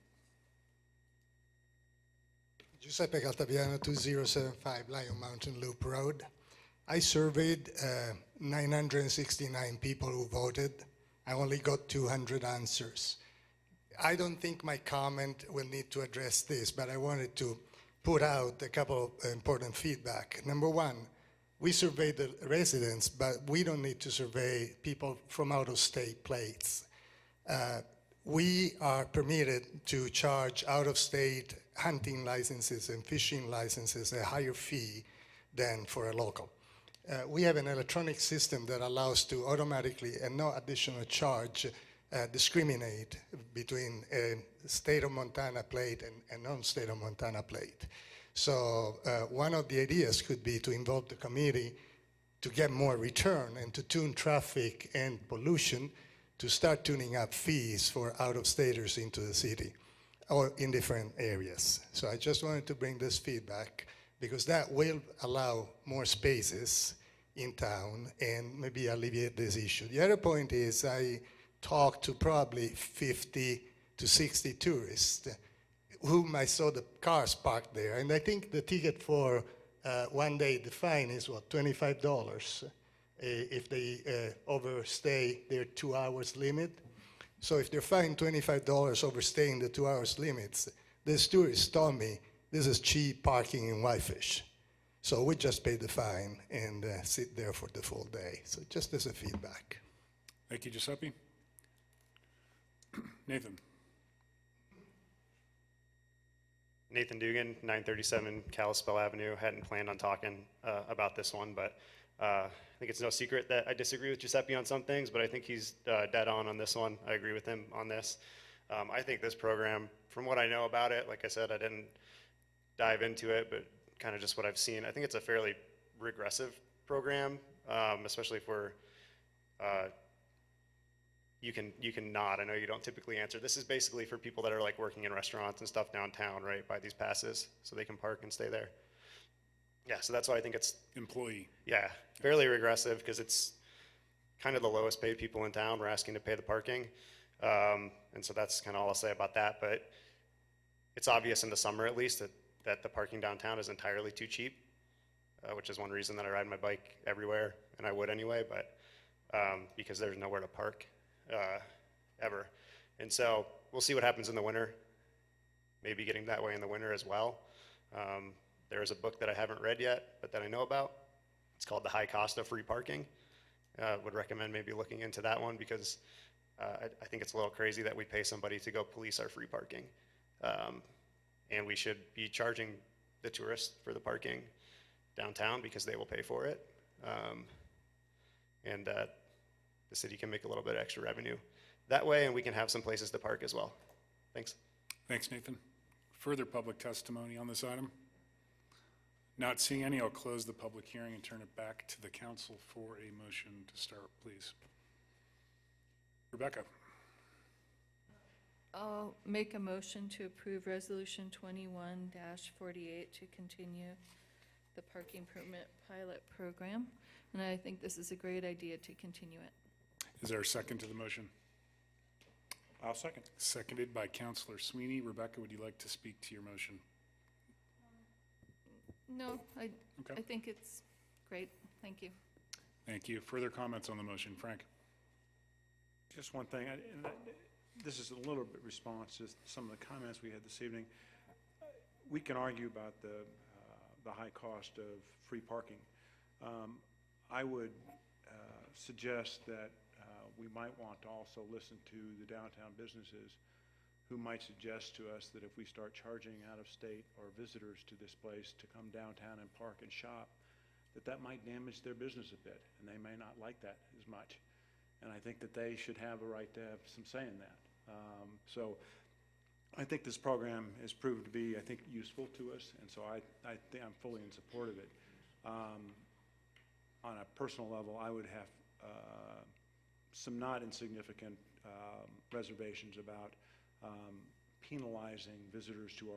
Giuseppe Caltabiano, 2075 Lion Mountain Loop Road. I surveyed 969 people who voted. I only got 200 answers. I don't think my comment will need to address this, but I wanted to put out a couple of important feedback. Number one, we surveyed the residents, but we don't need to survey people from out-of-state plates. We are permitted to charge out-of-state hunting licenses and fishing licenses a higher fee than for a local. We have an electronic system that allows to automatically and no additional charge discriminate between a state of Montana plate and non-state of Montana plate. So one of the ideas could be to involve the committee to get more return and to tune traffic and pollution to start tuning up fees for out-of-staters into the city or in different areas. So I just wanted to bring this feedback because that will allow more spaces in town and maybe alleviate this issue. The other point is I talked to probably 50 to 60 tourists whom I saw the cars parked there. And I think the ticket for one day, the fine is what, $25 if they overstay their 2 hours limit. So if they're fined $25 overstaying the 2 hours limits, this tourist told me this is cheap parking in Whitefish. So we just pay the fine and sit there for the full day. So just as a feedback. Thank you, Giuseppe. Nathan. Nathan Dugan, 937 Kalispell Avenue. Hadn't planned on talking about this one, but I think it's no secret that I disagree with Giuseppe on some things, but I think he's dead on this one. I agree with him on this. I think this program, from what I know about it, like I said, I didn't dive into it, but kind of just what I've seen, I think it's a fairly regressive program, especially for, you can nod. I know you don't typically answer. This is basically for people that are like working in restaurants and stuff downtown, right? Buy these passes so they can park and stay there. Yeah, so that's why I think it's employee. Yeah, fairly regressive because it's kind of the lowest paid people in town. We're asking to pay the parking. And so that's kind of all I'll say about that. But it's obvious in the summer at least that the parking downtown is entirely too cheap, which is one reason that I ride my bike everywhere, and I would anyway, but because there's nowhere to park ever. And so we'll see what happens in the winter, maybe getting that way in the winter as well. There is a book that I haven't read yet, but that I know about. It's called The High Cost of Free Parking. Would recommend maybe looking into that one because I think it's a little crazy that we pay somebody to go police our free parking. And we should be charging the tourists for the parking downtown because they will pay for it. And the city can make a little bit extra revenue that way, and we can have some places to park as well. Thanks. Thanks, Nathan. Further public testimony on this item? Not seeing any, I'll close the public hearing and turn it back to the council for a motion to start, please. Rebecca. I'll make a motion to approve Resolution 21-48 to continue the parking permit pilot program. And I think this is a great idea to continue it. Is there a second to the motion? I'll second. Seconded by Councilor Sweeney. Rebecca, would you like to speak to your motion? No, I Okay. think it's great. Thank you. Thank you. Further comments on the motion? Frank? Just one thing, this is a little bit response to some of the comments we had this evening. We can argue about the high cost of free parking. I would suggest that we might want to also listen to the downtown businesses who might suggest to us that if we start charging out-of-state or visitors to this place to come downtown and park and shop, that might damage their business a bit, and they may not like that as much. And I think that they should have a right to have some say in that. So I think this program has proved to be, I think, useful to us, and so I think I'm fully in support of it. On a personal level, I would have some not insignificant reservations about penalizing visitors to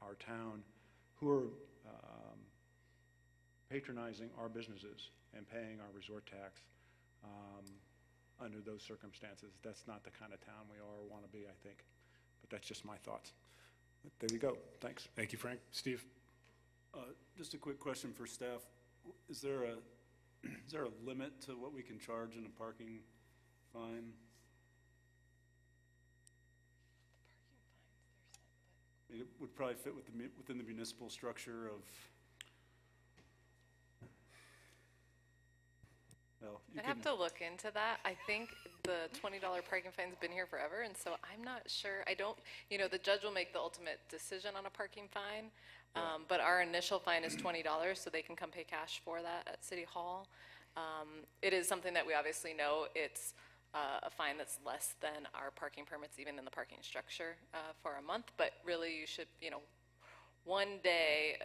our town who are patronizing our businesses and paying our resort tax under those circumstances. That's not the kind of town we are or want to be, I think. But that's just my thoughts. But there you go. Thanks. Thank you, Frank. Steve? Just a quick question for staff. Is there a limit to what we can charge in a parking fine? It would probably fit within the municipal structure of, well, you I'd have to look into that. I think the $20 parking fine's been here forever, and so I'm not sure. I don't, the judge will make the ultimate decision on a parking fine, but our initial fine is $20, so they can come pay cash for that at City Hall. It is something that we obviously know. It's a fine that's less than our parking permits, even in the parking structure, for a month, but really you should, one day,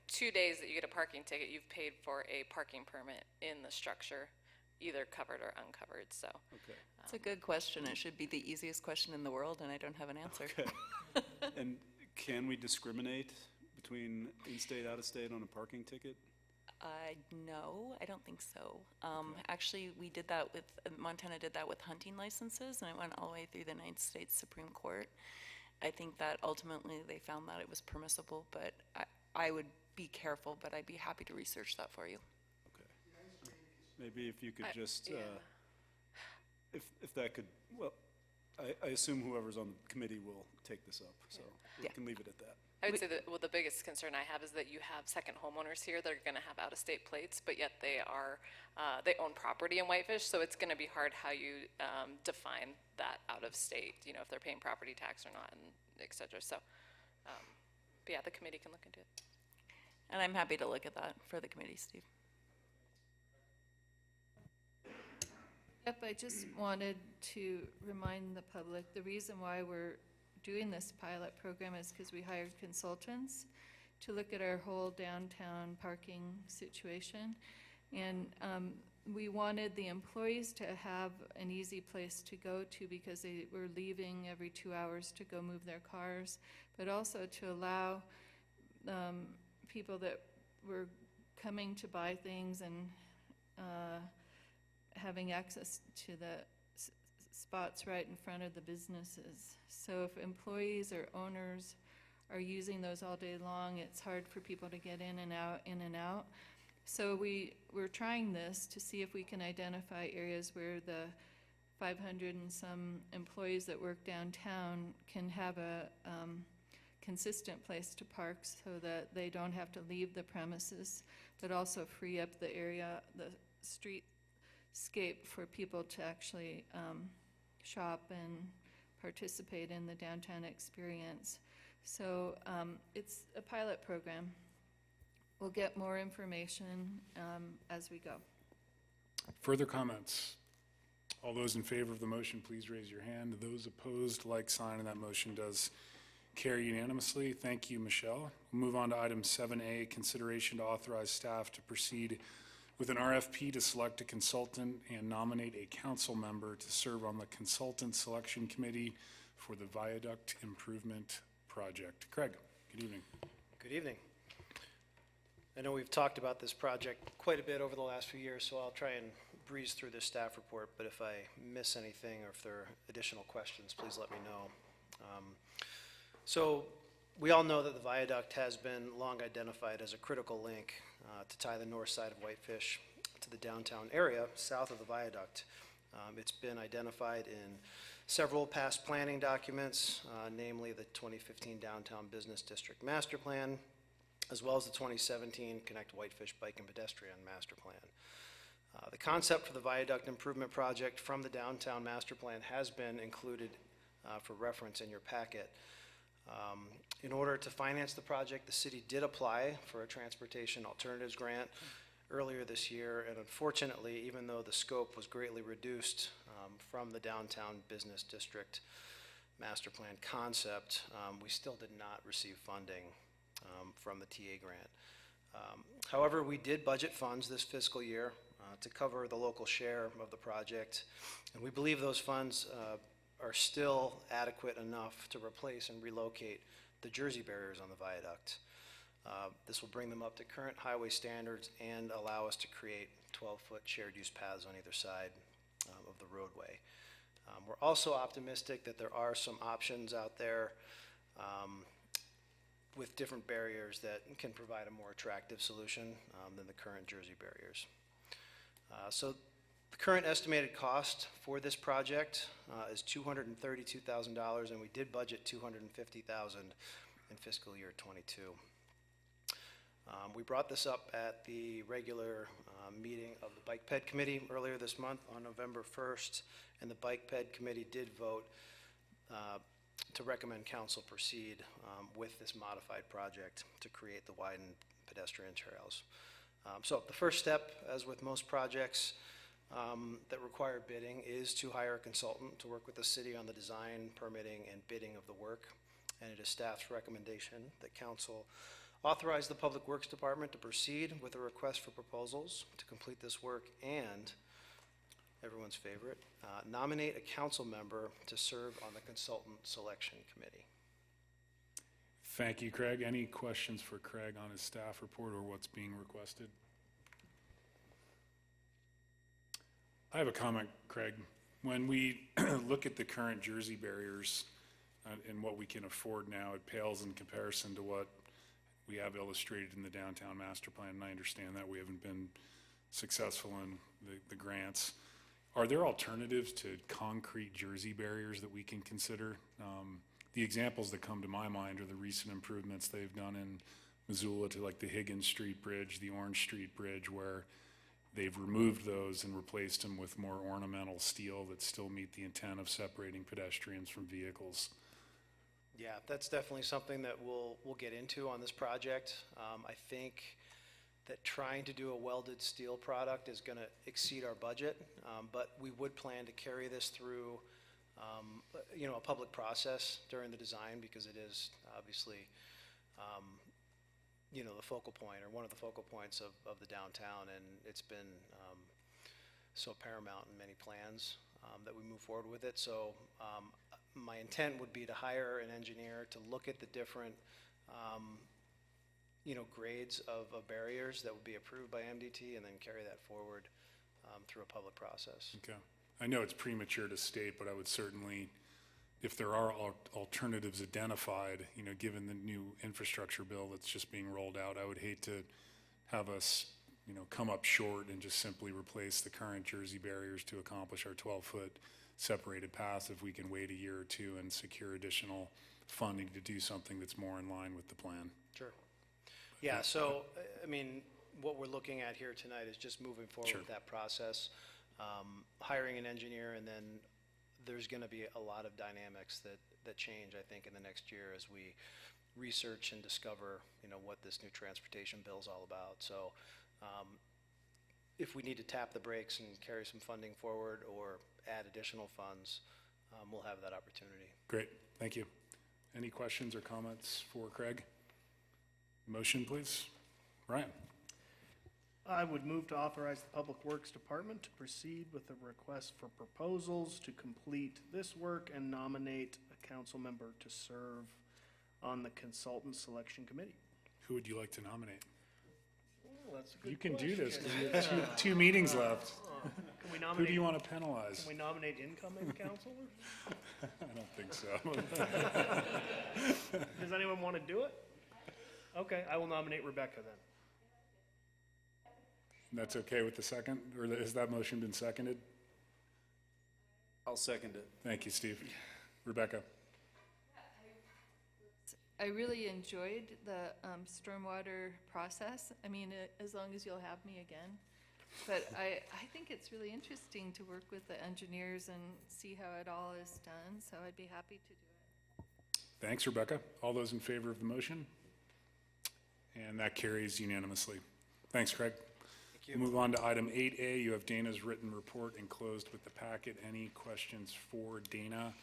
2 days that you get a parking ticket, you've paid for a parking permit in the structure, either covered or uncovered, so. Okay. It's a good question. It should be the easiest question in the world, and I don't have an answer. Okay. And can we discriminate between in-state, out-of-state on a parking ticket? No, I don't think so. Actually, we did that with, Montana did that with hunting licenses, and it went all the way through the United States Supreme Court. I think that ultimately they found that it was permissible, but I would be careful, but I'd be happy to research that for you. Okay. Maybe if you could just, yeah. if that could, well, I assume whoever's on the committee will take this up, so we can leave it at that. I would say that, well, the biggest concern I have is that you have second homeowners here that are going to have out-of-state plates, but yet they own property in Whitefish, so it's going to be hard how you define that out-of-state, if they're paying property tax or not, and et cetera. So, but yeah, the committee can look into it. And I'm happy to look at that for the committee, Steve. Yep, I just wanted to remind the public, the reason why we're doing this pilot program is because we hired consultants to look at our whole downtown parking situation. And we wanted the employees to have an easy place to go to because they were leaving every 2 hours to go move their cars, but also to allow people that were coming to buy things and having access to the spots right in front of the businesses. So if employees or owners are using those all day long, it's hard for people to get in and out. So we're trying this to see if we can identify areas where the 500 and some employees that work downtown can have a consistent place to park so that they don't have to leave the premises, but also free up the area, the streetscape for people to actually shop and participate in the downtown experience. So it's a pilot program. We'll get more information as we go. Further comments? All those in favor of the motion, please raise your hand. Those opposed, like sign, and that motion does carry unanimously. Thank you, Michelle. We'll move on to item 7A, consideration to authorize staff to proceed with an RFP to select a consultant and nominate a council member to serve on the consultant selection committee for the Viaduct Improvement Project. Craig, good evening. Good evening. I know we've talked about this project quite a bit over the last few years, so I'll try and breeze through this staff report, but if I miss anything or if there are additional questions, please let me know. So we all know that the viaduct has been long identified as a critical link to tie the north side of Whitefish to the downtown area south of the viaduct. It's been identified in several past planning documents, namely the 2015 Downtown Business District Master Plan, as well as the 2017 Connect Whitefish Bike and Pedestrian Master Plan. The concept for the Viaduct Improvement Project from the Downtown Master Plan has been included for reference in your packet. In order to finance the project, the city did apply for a Transportation Alternatives Grant earlier this year, and unfortunately, even though the scope was greatly reduced from the Downtown Business District Master Plan concept, we still did not receive funding from the TA grant. However, we did budget funds this fiscal year to cover the local share of the project, and we believe those funds are still adequate enough to replace and relocate the Jersey barriers on the viaduct. This will bring them up to current highway standards and allow us to create 12-foot shared use paths on either side of the roadway. We're also optimistic that there are some options out there with different barriers that can provide a more attractive solution than the current Jersey barriers. So the current estimated cost for this project is $232,000, and we did budget $250,000 in fiscal year '22. We brought this up at the regular meeting of the Bike Ped Committee earlier this month on November 1st, and the Bike Ped Committee did vote to recommend council proceed with this modified project to create the widened pedestrian trails. So the first step, as with most projects that require bidding, is to hire a consultant to work with the city on the design, permitting, and bidding of the work. And it is staff's recommendation that council authorize the Public Works Department to proceed with a request for proposals to complete this work and, everyone's favorite, nominate a council member to serve on the consultant selection committee. Thank you, Craig. Any questions for Craig on his staff report or what's being requested? I have a comment, Craig. When we look at the current Jersey barriers and what we can afford now, it pales in comparison to what we have illustrated in the downtown master plan, and I understand that we haven't been successful in the grants. Are there alternatives to concrete Jersey barriers that we can consider? The examples that come to my mind are the recent improvements they've done in Missoula to like the Higgins Street Bridge, the Orange Street Bridge, where they've removed those and replaced them with more ornamental steel that still meet the intent of separating pedestrians from vehicles. Yeah, that's definitely something that we'll get into on this project. I think that trying to do a welded steel product is going to exceed our budget, but we would plan to carry this through a public process during the design, because it is obviously the focal point, or one of the focal points of the downtown, and it's been so paramount in many plans that we move forward with it. So my intent would be to hire an engineer to look at the different grades of barriers that would be approved by MDT, and then carry that forward through a public process. Okay. I know it's premature to state, but I would certainly, if there are alternatives identified, given the new infrastructure bill that's just being rolled out, I would hate to have us, come up short and just simply replace the current Jersey barriers to accomplish our 12-foot separated paths if we can wait a year or two and secure additional funding to do something that's more in line with the plan. Sure. Yeah, so, I mean, what we're looking at here tonight is just moving forward with that process, hiring an engineer, and then there's going to be a lot of dynamics that change, I think, in the next year as we research and discover, what this new transportation bill is all about. So if we need to tap the brakes and carry some funding forward or add additional funds, we'll have that opportunity. Great, thank you. Any questions or comments for Craig? Motion, please. Ryan? I would move to authorize the Public Works Department to proceed with a request for proposals to complete this work and nominate a council member to serve on the consultant selection committee. Who would you like to nominate? Oh, that's a good You can do this, question. because you have two meetings left. Can we Who nominate? do you want to penalize? Can we nominate incoming councilors? I don't think so. Does anyone want to do it? Okay, I will nominate Rebecca then. That's okay with the second, or has that motion been seconded? I'll second it. Thank you, Steve. Rebecca? I really enjoyed the stormwater process. I mean, as long as you'll have me again. But I think it's really interesting to work with the engineers and see how it all is done, so I'd be happy to do it. Thanks, Rebecca. All those in favor of the motion? And that carries unanimously. Thanks, Craig. We'll move on to item 8A. You have Dana's written report enclosed with the packet. Any questions for Dana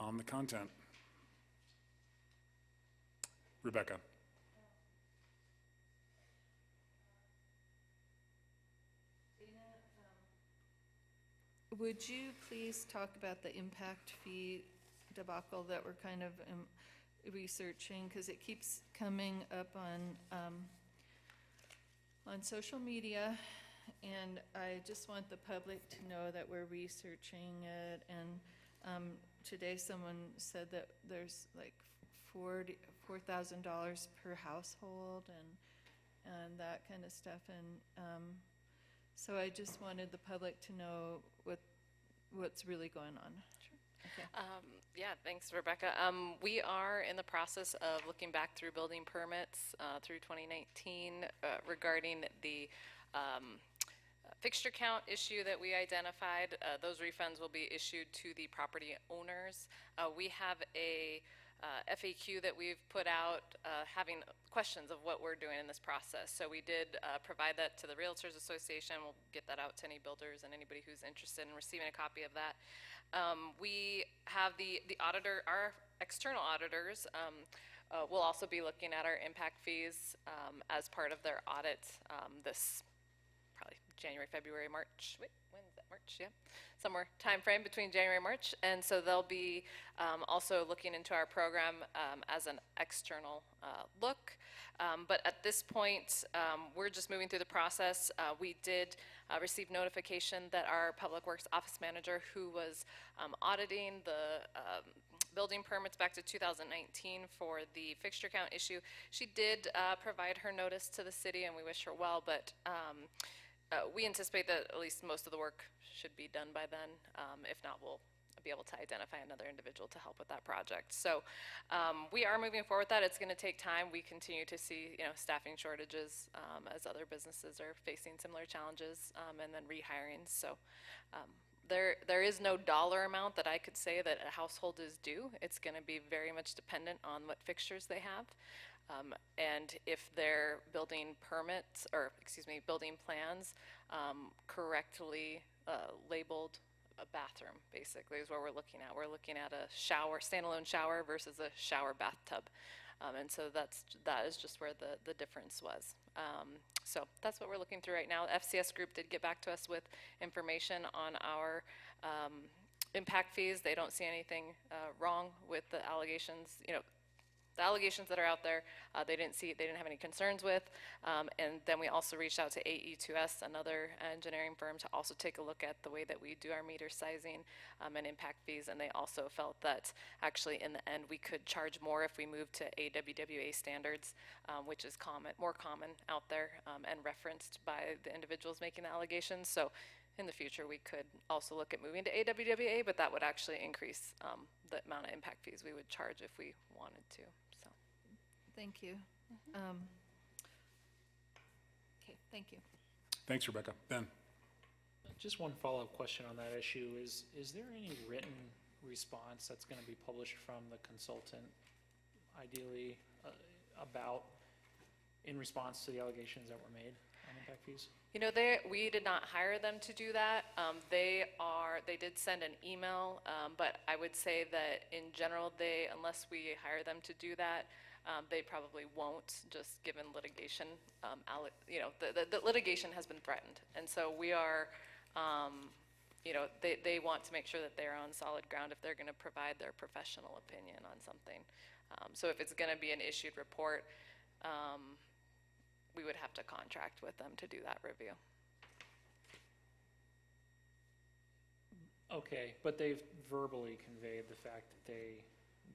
on the content? Rebecca. Would you please talk about the impact fee debacle that we're kind of researching? Because it keeps coming up on social media, and I just want the public to know that we're researching it. And today someone said that there's like $4,000 per household and that kind of stuff. And so I just wanted the public to know what's really going on. Sure. Okay. Yeah, thanks, Rebecca. We are in the process of looking back through building permits through 2019 regarding the fixture count issue that we identified. Those refunds will be issued to the property owners. We have a FAQ that we've put out having questions of what we're doing in this process. So we did provide that to the Realtors Association. We'll get that out to any builders and anybody who's interested in receiving a copy of that. We have the auditor, our external auditors will also be looking at our impact fees as part of their audit this probably January, February, March. Wait, when is that? March, yeah. Somewhere time frame between January and March. And so they'll be also looking into our program as an external look. But at this point, we're just moving through the process. We did receive notification that our Public Works Office Manager, who was auditing the building permits back to 2019 for the fixture count issue, she did provide her notice to the city, and we wish her well, but we anticipate that at least most of the work should be done by then. If not, we'll be able to identify another individual to help with that project. So we are moving forward with that. It's going to take time. We continue to see, staffing shortages as other businesses are facing similar challenges, and then rehiring. So there is no dollar amount that I could say that a household is due. It's going to be very much dependent on what fixtures they have. And if their building permits, or excuse me, building plans correctly labeled a bathroom, basically, is what we're looking at. We're looking at a shower, standalone shower versus a shower bathtub. And so that is just where the difference was. So that's what we're looking through right now. FCS Group did get back to us with information on our impact fees. They don't see anything wrong with the allegations. The allegations that are out there, they didn't have any concerns with. And then we also reached out to AE2S, another engineering firm, to also take a look at the way that we do our meter sizing and impact fees. And they also felt that actually in the end we could charge more if we moved to AWWA standards, which is more common out there and referenced by the individuals making the allegations. So in the future, we could also look at moving to AWWA, but that would actually increase the amount of impact fees we would charge if we wanted to. So, thank you. Okay, thank you. Thanks, Rebecca. Ben? Just one follow-up question on that issue. Is there any written response that's going to be published from the consultant, ideally in response to the allegations that were made on impact fees? You know, we did not hire them to do that. They did send an email, but I would say that in general, unless we hire them to do that, they probably won't, just given litigation. The litigation has been threatened, and so we are, they want to make sure that they're on solid ground if they're going to provide their professional opinion on something. So if it's going to be an issued report, we would have to contract with them to do that review. Okay, but they've verbally conveyed the fact that they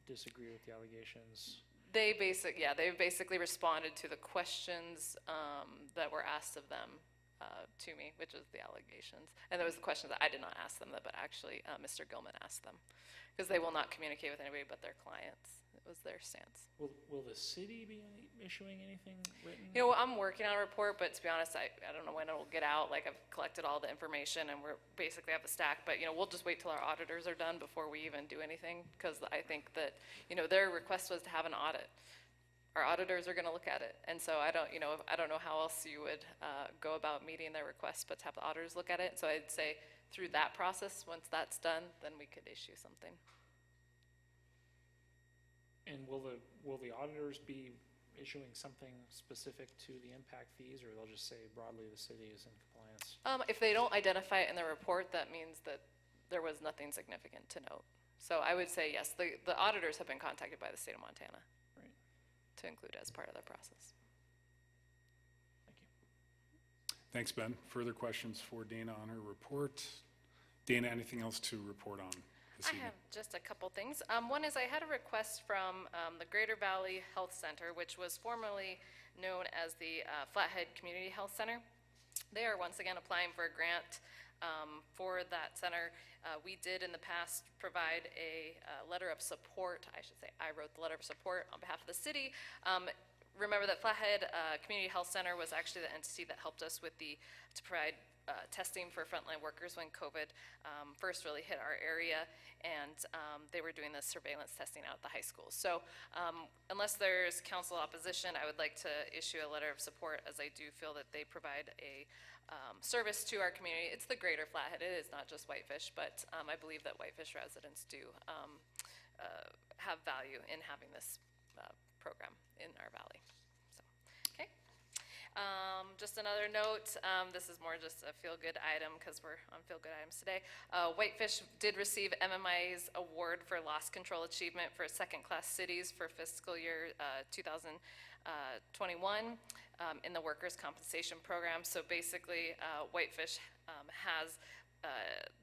disagree with the allegations. They've basically responded to the questions that were asked of them to me, which was the allegations. And there was the question that I did not ask them, but actually Mr. Gilman asked them, because they will not communicate with anybody but their clients. It was their stance. Will the city be issuing anything written? You know, I'm working on a report, but to be honest, I don't know when it will get out. Like, I've collected all the information, and we're basically have a stack. But, we'll just wait till our auditors are done before we even do anything, because I think that, their request was to have an audit. Our auditors are going to look at it, and so I don't know how else you would go about meeting their request, but to have the auditors look at it. So I'd say through that process, once that's done, then we could issue something. And will the auditors be issuing something specific to the impact fees, or they'll just say broadly the city is in compliance? If they don't identify it in the report, that means that there was nothing significant to note. So I would say yes, the auditors have been contacted by the state of Montana. Right. To include as part of the process. Thank you. Thanks, Ben. Further questions for Dana on her report? Dana, anything else to report on this I evening? have just a couple things. One is I had a request from the Greater Valley Health Center, which was formerly known as the Flathead Community Health Center. They are once again applying for a grant for that center. We did in the past provide a letter of support. I should say I wrote the letter of support on behalf of the city. Remember that Flathead Community Health Center was actually the entity that helped us with to provide testing for frontline workers when COVID first really hit our area, and they were doing this surveillance testing out at the high schools. So unless there's council opposition, I would like to issue a letter of support, as I do feel that they provide a service to our community. It's the greater Flathead. It is not just Whitefish, but I believe that Whitefish residents do have value in having this program in our valley. So, okay. Just another note, this is more just a feel-good item because we're on feel-good items today. Whitefish did receive MMI's award for loss control achievement for second-class cities for fiscal year 2021 in the workers' compensation program. So basically, Whitefish has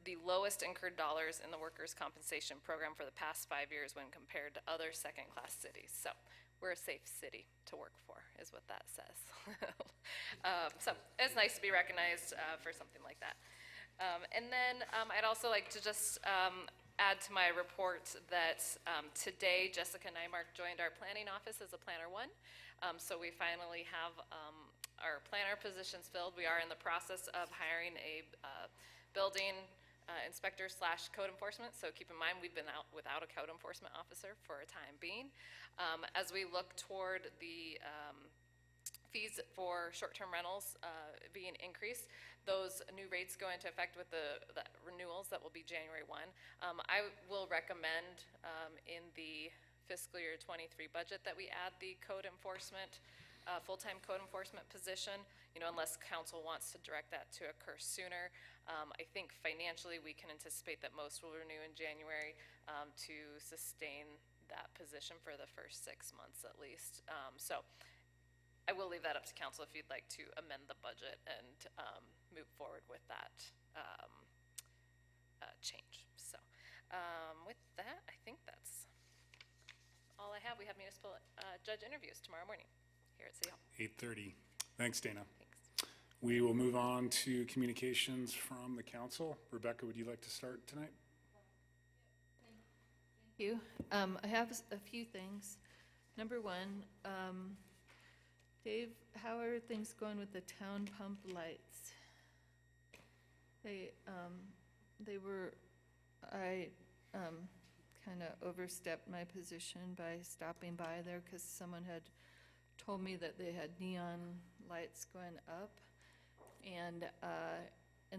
the lowest incurred dollars in the workers' compensation program for the past 5 years when compared to other second-class cities. So we're a safe city to work for, is what that says. So it's nice to be recognized for something like that. And then I'd also like to just add to my report that today Jessica Nymark joined our planning office as a Planner 1. So we finally have our planner positions filled. We are in the process of hiring a building inspector / code enforcement. So keep in mind, we've been out without a code enforcement officer for a time being. As we look toward the fees for short-term rentals being increased, those new rates go into effect with the renewals that will be January 1. I will recommend in the fiscal year 23 budget that we add the code enforcement, full-time code enforcement position, unless council wants to direct that to occur sooner. I think financially we can anticipate that most will renew in January to sustain that position for the first 6 months at least. So I will leave that up to council if you'd like to amend the budget and move forward with that change. So with that, I think that's all I have. We have municipal judge interviews tomorrow morning here at City Hall. 8:30. Thanks, Dana. Thanks. We will move on to communications from the council. Rebecca, would you like to start tonight? Thank you. I have a few things. Number one, Dave, how are things going with the town pump lights? They were, I kind of overstepped my position by stopping by there because someone had told me that they had neon lights going up. And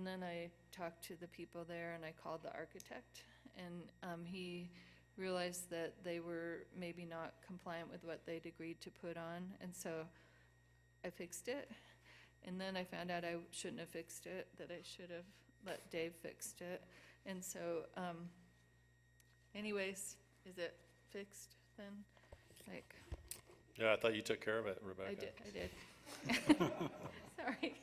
then I talked to the people there and I called the architect, and he realized that they were maybe not compliant with what they'd agreed to put on, and so I fixed it. And then I found out I shouldn't have fixed it, that I should have let Dave fix it. And so, anyways, is it fixed then? Like, Yeah, I thought you took care of it, Rebecca. I did. Sorry.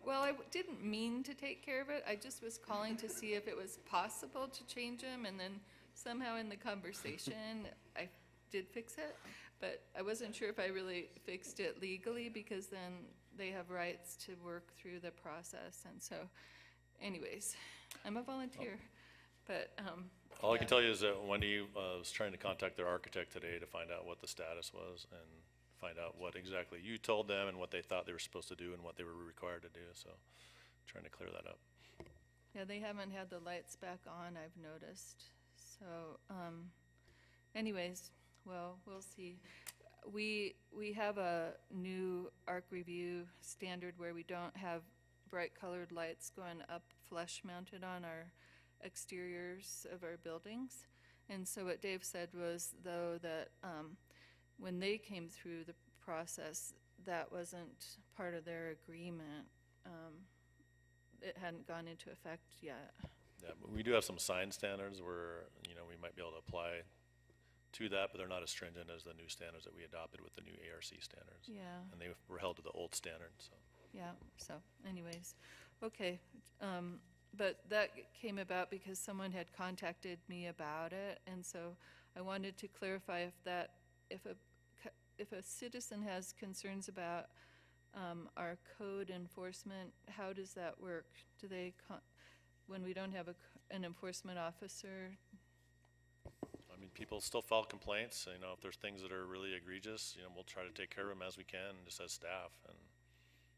Well, I didn't mean to take care of it. I just was calling to see if it was possible to change them, and then somehow in the conversation, I did fix it. But I wasn't sure if I really fixed it legally, because then they have rights to work through the process. And so, anyways, I'm a volunteer, but, All I can tell you is that Wendy was trying to contact their architect today to find out what the status was and find out what exactly you told them and what they thought they were supposed to do and what they were required to do, so trying to clear that up. yeah, they haven't had the lights back on, I've noticed. So, anyways, well, we'll see. We have a new ARC review standard where we don't have bright colored lights going up flush mounted on our exteriors of our buildings. And so what Dave said was, though, that when they came through the process, that wasn't part of their agreement. It hadn't gone into effect yet. Yeah, but we do have some sign standards where, you know, we might be able to apply to that, but they're not as stringent as the new standards that we adopted with the new ARC standards. Yeah. And they were held to the old standard, so. Yeah, so anyways, okay. But that came about because someone had contacted me about it, and so I wanted to clarify if a citizen has concerns about our code enforcement, how does that work? Do they, when we don't have an enforcement officer? I mean, people still file complaints, you know, if there's things that are really egregious, you know, we'll try to take care of them as we can, just as staff, and.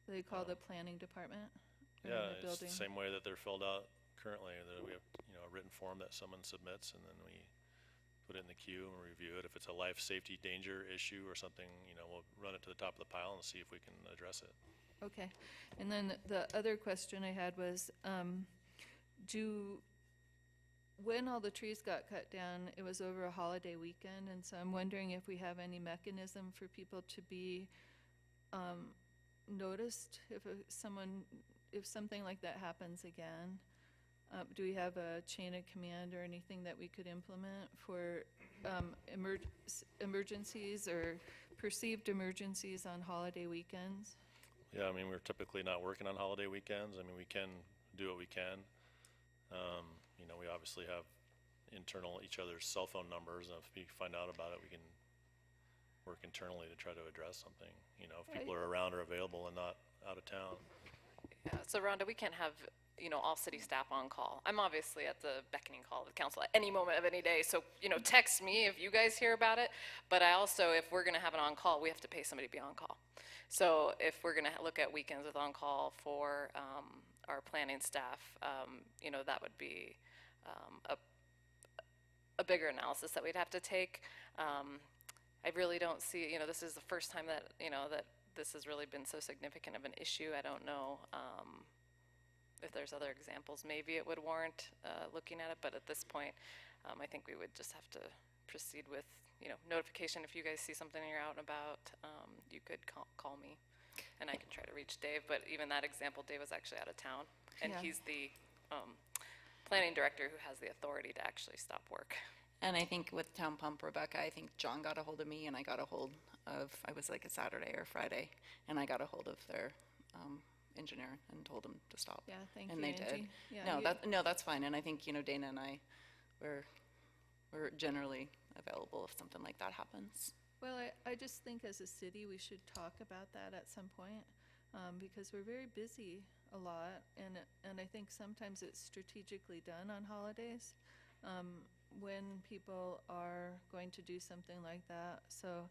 They call the planning department? in Yeah, the it's the building? same way that they're filled out currently, that we have, you know, a written form that someone submits, and then we put it in the queue and review it. If it's a life safety danger issue or something, you know, we'll run it to the top of the pile and see if we can address it. Okay, and then the other question I had was, when all the trees got cut down, it was over a holiday weekend, and so I'm wondering if we have any mechanism for people to be noticed if something like that happens again. Do we have a chain of command or anything that we could implement for emergencies or perceived emergencies on holiday weekends? Yeah, I mean, we're typically not working on holiday weekends. I mean, we can do what we can. You know, we obviously have each other's cell phone numbers, and if we find out about it, we can work internally to try to address something, you know, if people are around or available and not out of town. Yeah, so Rhonda, we can't have, you know, all city staff on call. I'm obviously at the beckoning call of the council at any moment of any day, so, you know, text me if you guys hear about it. But I also, if we're gonna have an on-call, we have to pay somebody to be on call. So if we're gonna look at weekends with on-call for our planning staff, you know, that would be a bigger analysis that we'd have to take. I really don't see, you know, this is the first time that, you know, that this has really been so significant of an issue. I don't know if there's other examples. Maybe it would warrant looking at it, but at this point, I think we would just have to proceed with, you know, notification. If you guys see something you're out and about, you could call me, and I can try to reach Dave. But even that example, Dave was actually out of town, and Yeah. he's the planning director who has the authority to actually stop work. And I think with Town Pump, Rebecca, I think John got a hold of me, and I got a hold of, I was like a Saturday or Friday, and I got a hold of their engineer and told him to stop. Yeah, thank and you, they Angie. did. Yeah, No, that's fine. And I think, you know, Dana and I, we're generally available if something like that happens. Well, I just think as a city, we should talk about that at some point, because we're very busy a lot, and I think sometimes it's strategically done on holidays, when people are going to do something like that. So,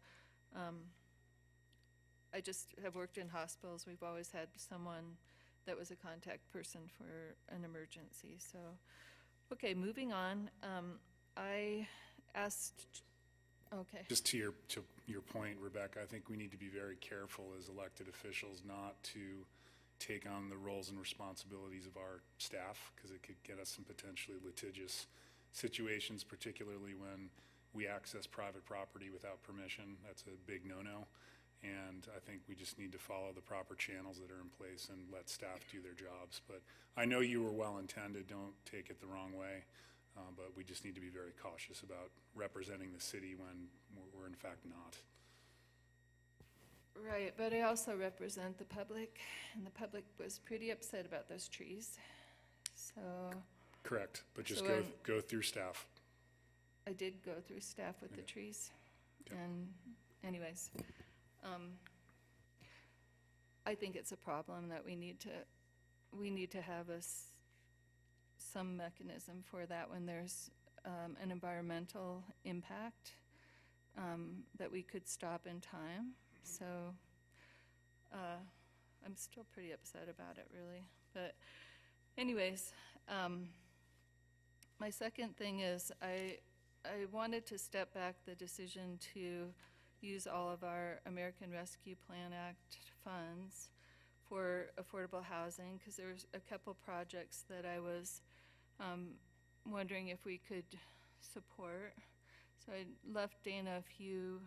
I just have worked in hospitals. We've always had someone that was a contact person for an emergency. So, Okay, moving on. I asked, okay. Just to your point, Rebecca, I think we need to be very careful as elected officials not to take on the roles and responsibilities of our staff, because it could get us some potentially litigious situations, particularly when we access private property without permission. That's a big no-no. And I think we just need to follow the proper channels that are in place and let staff do their jobs. But I know you were well-intended, don't take it the wrong way. But we just need to be very cautious about representing the city when we're in fact not. Right, but I also represent the public, and the public was pretty upset about those trees. So Correct, but just So go through staff. I did go through staff with the trees. And anyways, I think it's a problem that we need to have some mechanism for that when there's an environmental impact that we could stop in time. So I'm still pretty upset about it, really. But anyways, my second thing is I wanted to step back the decision to use all of our American Rescue Plan Act funds for affordable housing, because there was a couple projects that I was wondering if we could support. So I left Dana a few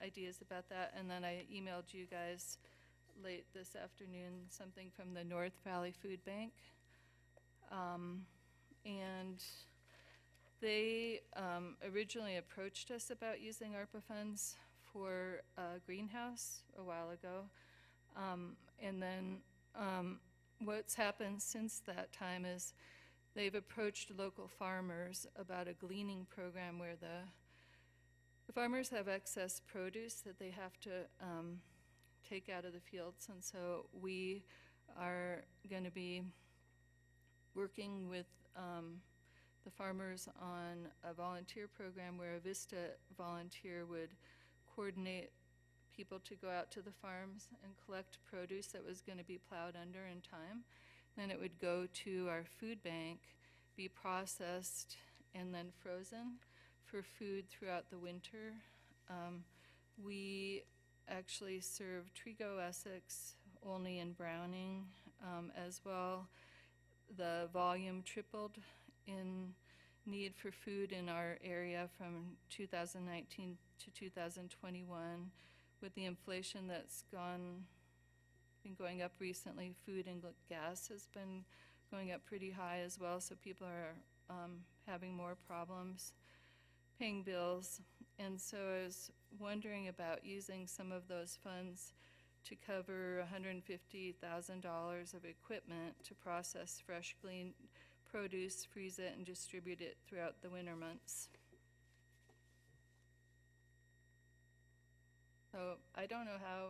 ideas about that, and then I emailed you guys late this afternoon something from the North Valley Food Bank. And they originally approached us about using ARPA funds for a greenhouse a while ago. And then what's happened since that time is they've approached local farmers about a gleaning program where the farmers have excess produce that they have to take out of the fields. And so we are going to be working with the farmers on a volunteer program where a VISTA volunteer would coordinate people to go out to the farms and collect produce that was going to be plowed under in time. Then it would go to our food bank, be processed, and then frozen for food throughout the winter. We actually serve Trigo Essex, Olney, and Browning as well. The volume tripled in need for food in our area from 2019 to 2021. With the inflation that's been going up recently, food and gas has been going up pretty high as well, so people are having more problems paying bills. And so I was wondering about using some of those funds to cover $150,000 of equipment to process fresh gleaned produce, freeze it, and distribute it throughout the winter months. So I don't know how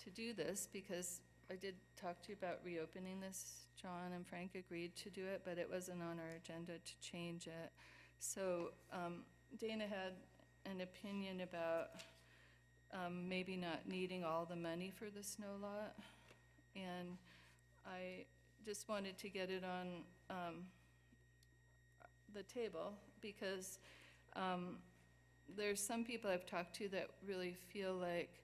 to do this, because I did talk to you about reopening this. John and Frank agreed to do it, but it wasn't on our agenda to change it. So Dana had an opinion about maybe not needing all the money for the snow lot, and I just wanted to get it on the table, because there's some people I've talked to that really feel like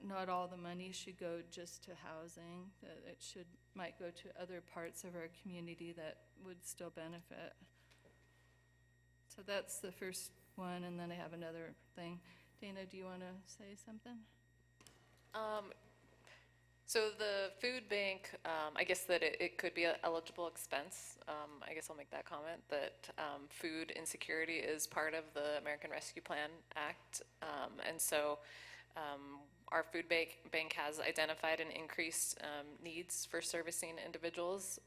not all the money should go just to housing, that it might go to other parts of our community that would still benefit. So that's the first one, and then I have another thing. Dana, do you want to say something? So the food bank, I guess that it could be an eligible expense. I guess I'll make that comment, that food insecurity is part of the American Rescue Plan Act. And so our food bank has identified and increased needs for servicing individuals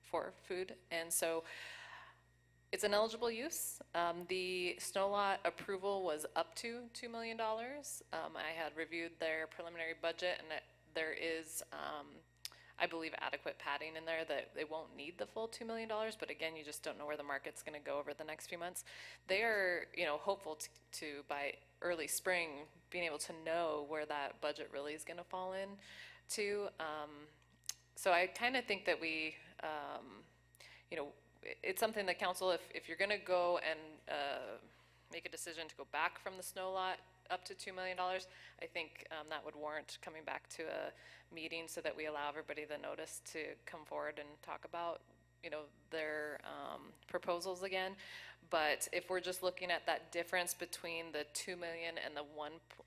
for food. And so it's an eligible use. The snow lot approval was up to $2 million. I had reviewed their preliminary budget, and there is, I believe, adequate padding in there that they won't need the full $2 million, but again, you just don't know where the market's going to go over the next few months. They are, hopeful to by early spring, being able to know where that budget really is going to fall in to. So I kind of think that we, it's something that council, if you're gonna go and make a decision to go back from the snow lot up to $2 million, I think that would warrant coming back to a meeting so that we allow everybody the notice to come forward and talk about, their proposals again. But if we're just looking at that difference between the 2 million and the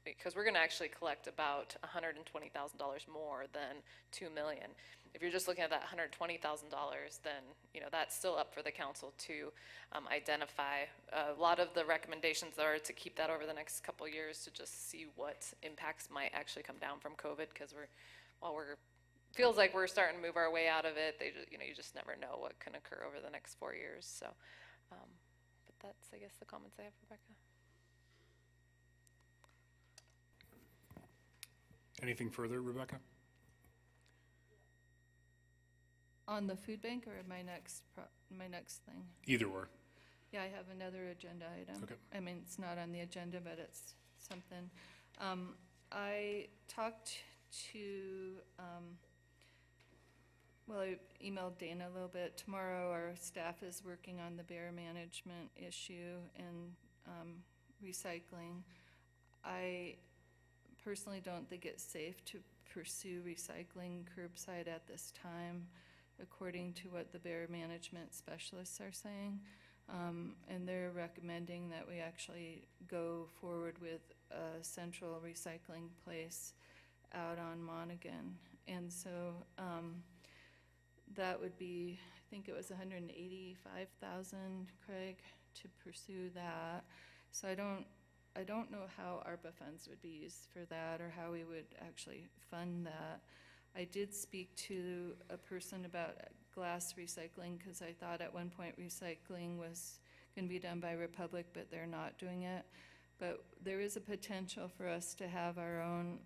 because we're gonna actually collect about $120,000 more than 2 million. If you're just looking at that $120,000, then, that's still up for the council to identify. A lot of the recommendations are to keep that over the next couple years to just see what impacts might actually come down from COVID, because feels like we're starting to move our way out of it. You just never know what can occur over the next 4 years. So, but that's, I guess, the comments I have, Rebecca. Anything further, Rebecca? On the food bank or my next thing? Either or. Yeah, I have another agenda item. Okay. I mean, it's not on the agenda, but it's something. I talked to, I emailed Dana a little bit. Tomorrow our staff is working on the bear management issue and recycling. I personally don't think it's safe to pursue recycling curbside at this time, according to what the bear management specialists are saying. And they're recommending that we actually go forward with a central recycling place out on Monaghan. And so that would be, I think it was $185,000, Craig, to pursue that. So I don't know how ARPA funds would be used for that or how we would actually fund that. I did speak to a person about glass recycling because I thought at one point recycling was going to be done by Republic, but they're not doing it. But there is a potential for us to have our own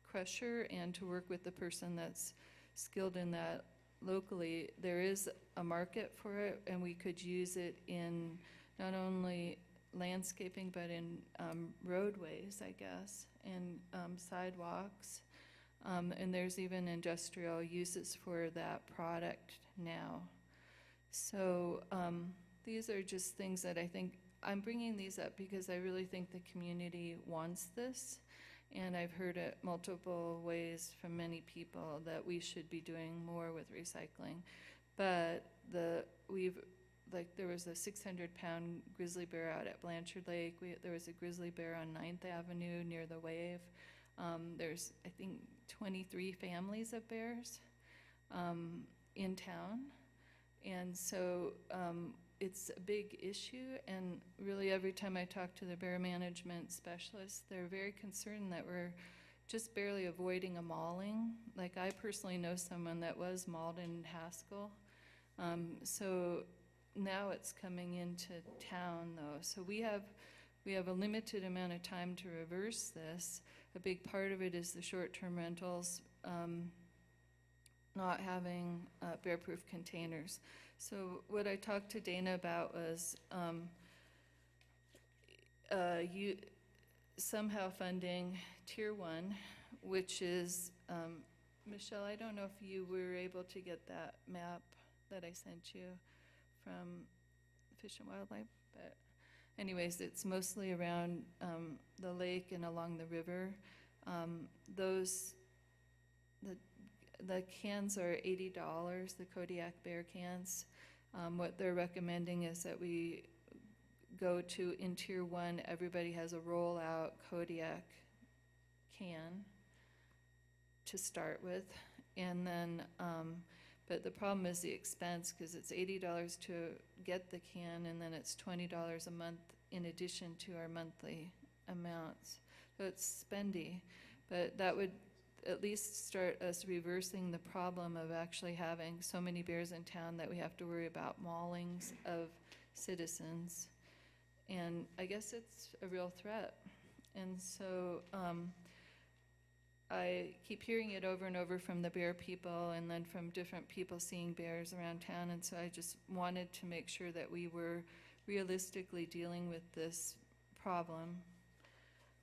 crusher and to work with the person that's skilled in that locally. There is a market for it, and we could use it in not only landscaping but in roadways, I guess, and sidewalks. And there's even industrial uses for that product now. So these are just things that I think, I'm bringing these up because I really think the community wants this. And I've heard it multiple ways from many people that we should be doing more with recycling. But there was a 600-pound grizzly bear out at Blanchard Lake. There was a grizzly bear on 9th Avenue near the Wave. There's, I think, 23 families of bears in town. And so it's a big issue, and really every time I talk to the bear management specialists, they're very concerned that we're just barely avoiding a mauling. Like, I personally know someone that was mauled in Haskell. So now it's coming into town, though. So we have a limited amount of time to reverse this. A big part of it is the short-term rentals not having bear-proof containers. So what I talked to Dana about was somehow funding Tier 1, which is, Michelle, I don't know if you were able to get that map that I sent you from Fish and Wildlife, but anyways, it's mostly around the lake and along the river. The cans are $80, the Kodiak bear cans. What they're recommending is that we go to, in Tier 1, everybody has a rollout Kodiak can to start with. And then, but the problem is the expense, because it's $80 to get the can, and then it's $20 a month in addition to our monthly amounts. So it's spendy, but that would at least start us reversing the problem of actually having so many bears in town that we have to worry about maulings of citizens. And I guess it's a real threat. And so I keep hearing it over and over from the bear people and then from different people seeing bears around town. And so I just wanted to make sure that we were realistically dealing with this problem.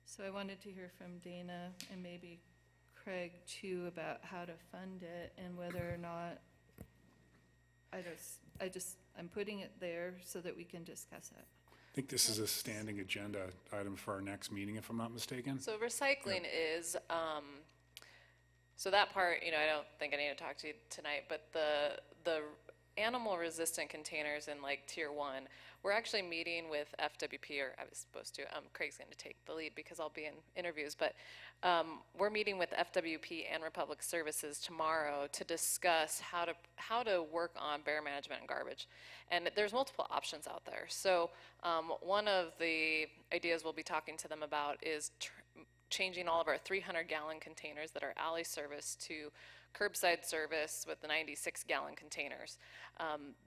So I wanted to hear from Dana and maybe Craig too about how to fund it and whether or not I'm putting it there so that we can discuss it. I think this is a standing agenda item for our next meeting, if I'm not mistaken. So recycling is, so that part, I don't think I need to talk to you tonight, but the animal-resistant containers in like Tier 1, we're actually meeting with FWP, or I was supposed to, Craig's going to take the lead because I'll be in interviews, but we're meeting with FWP and Republic Services tomorrow to discuss how to work on bear management and garbage. And there's multiple options out there. So one of the ideas we'll be talking to them about is changing all of our 300-gallon containers that are alley service to curbside service with the 96-gallon containers.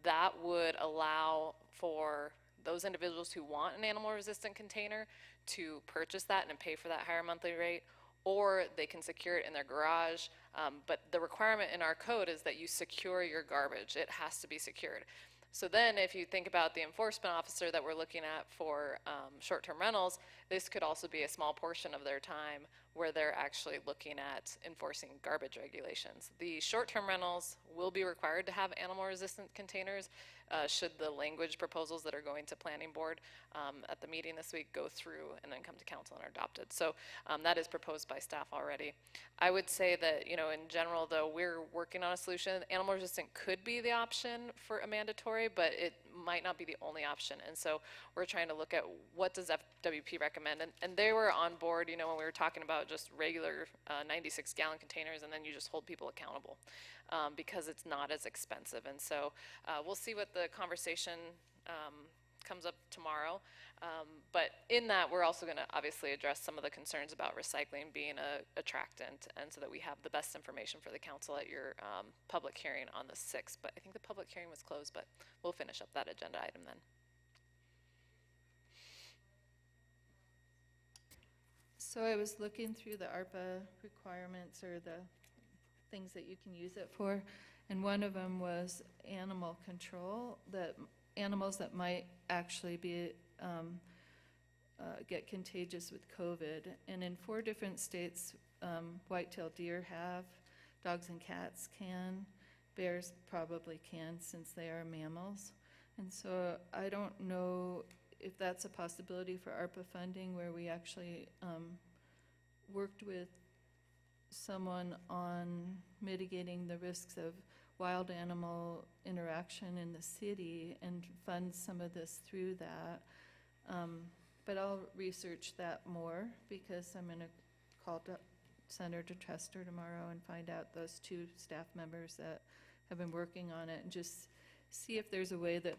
That would allow for those individuals who want an animal-resistant container to purchase that and pay for that higher monthly rate, or they can secure it in their garage. But the requirement in our code is that you secure your garbage. It has to be secured. So then if you think about the enforcement officer that we're looking at for short-term rentals, this could also be a small portion of their time where they're actually looking at enforcing garbage regulations. The short-term rentals will be required to have animal-resistant containers should the language proposals that are going to planning board at the meeting this week go through and then come to council and are adopted. So that is proposed by staff already. I would say that, in general, though, we're working on a solution. Animal-resistant could be the option for a mandatory, but it might not be the only option. And so we're trying to look at what does FWP recommend. And they were on board, when we were talking about just regular 96-gallon containers, and then you just hold people accountable because it's not as expensive. And so we'll see what the conversation comes up tomorrow. But in that, we're also going to obviously address some of the concerns about recycling being a attractant, and so that we have the best information for the council at your public hearing on the 6th. But I think the public hearing was closed, but we'll finish up that agenda item then. So I was looking through the ARPA requirements, or the things that you can use it for, and one of them was animal control, that animals that might actually be get contagious with COVID. And in 4 different states, white-tailed deer have, dogs and cats can, bears probably can since they are mammals. And so I don't know if that's a possibility for ARPA funding, where we actually worked with someone on mitigating the risks of wild animal interaction in the city and fund some of this through that. But I'll research that more, because I'm going to call Senator Tester tomorrow and find out those 2 staff members that have been working on it, and just see if there's a way that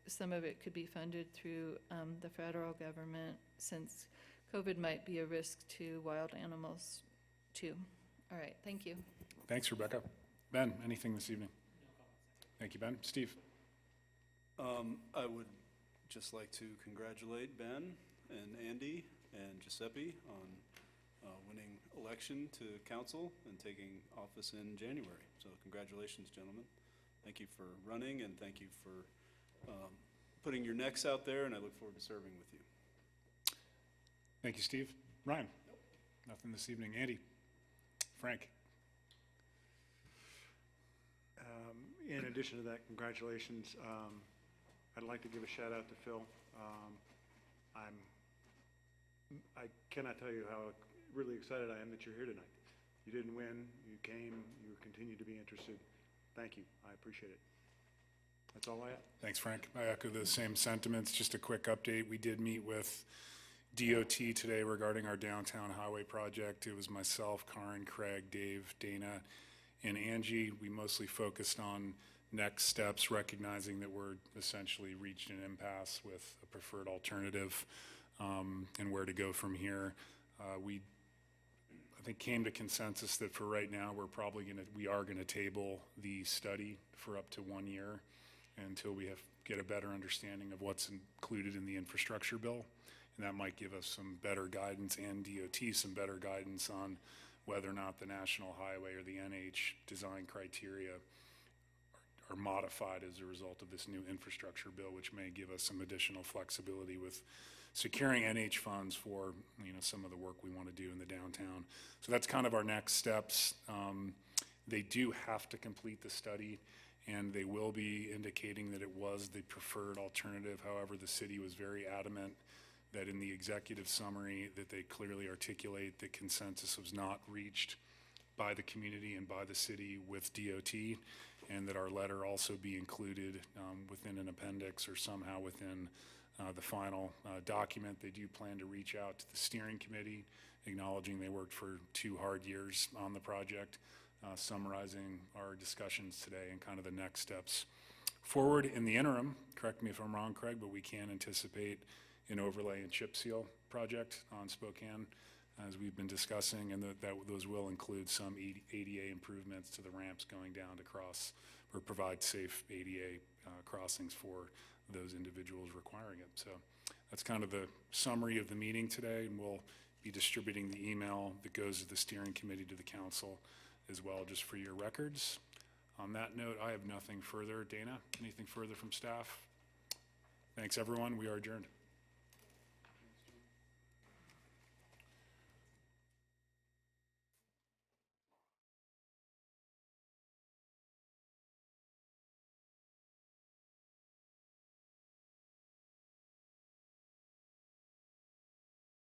some of it could be funded through the federal government, since COVID might be a risk to wild animals too. All right, thank you. Thanks, Rebecca. Ben, anything this evening? Thank you, Ben. Steve? I would just like to congratulate Ben and Andy and Giuseppe on winning election to council and taking office in January. So congratulations, gentlemen. Thank you for running, and thank you for putting your necks out there, and I look forward to serving with you. Thank you, Steve. Ryan? Nope. Nothing this evening. Andy? Frank? In addition to that, congratulations. I'd like to give a shout out to Phil. I cannot tell you how really excited I am that you're here tonight. You didn't win, you came, you continue to be interested. Thank you, I appreciate it. That's all I have. Thanks, Frank. I echo those same sentiments. Just a quick update. We did meet with DOT today regarding our downtown highway project. It was myself, Karen, Craig, Dave, Dana, and Angie. We mostly focused on next steps, recognizing that we're essentially reached an impasse with a preferred alternative, and where to go from here. We, I think, came to consensus that for right now, we are gonna table the study for up to 1 year until we get a better understanding of what's included in the infrastructure bill. And that might give us some better guidance, and DOT some better guidance on whether or not the national highway or the NH design criteria are modified as a result of this new infrastructure bill, which may give us some additional flexibility with securing NH funds for some of the work we want to do in the downtown. So that's kind of our next steps. They do have to complete the study, and they will be indicating that it was the preferred alternative. However, the city was very adamant that in the executive summary that they clearly articulate that consensus was not reached by the community and by the city with DOT, and that our letter also be included within an appendix or somehow within the final document. They do plan to reach out to the steering committee, acknowledging they worked for 2 hard years on the project, summarizing our discussions today and kind of the next steps forward. In the interim, correct me if I'm wrong, Craig, but we can anticipate an overlay and chip seal project on Spokane, as we've been discussing, and those will include some ADA improvements to the ramps going down to cross or provide safe ADA crossings for those individuals requiring it. So that's kind of the summary of the meeting today, and we'll be distributing the email that goes to the steering committee to the council as well, just for your records. On that note, I have nothing further. Dana, anything further from staff? Thanks, everyone. We are adjourned.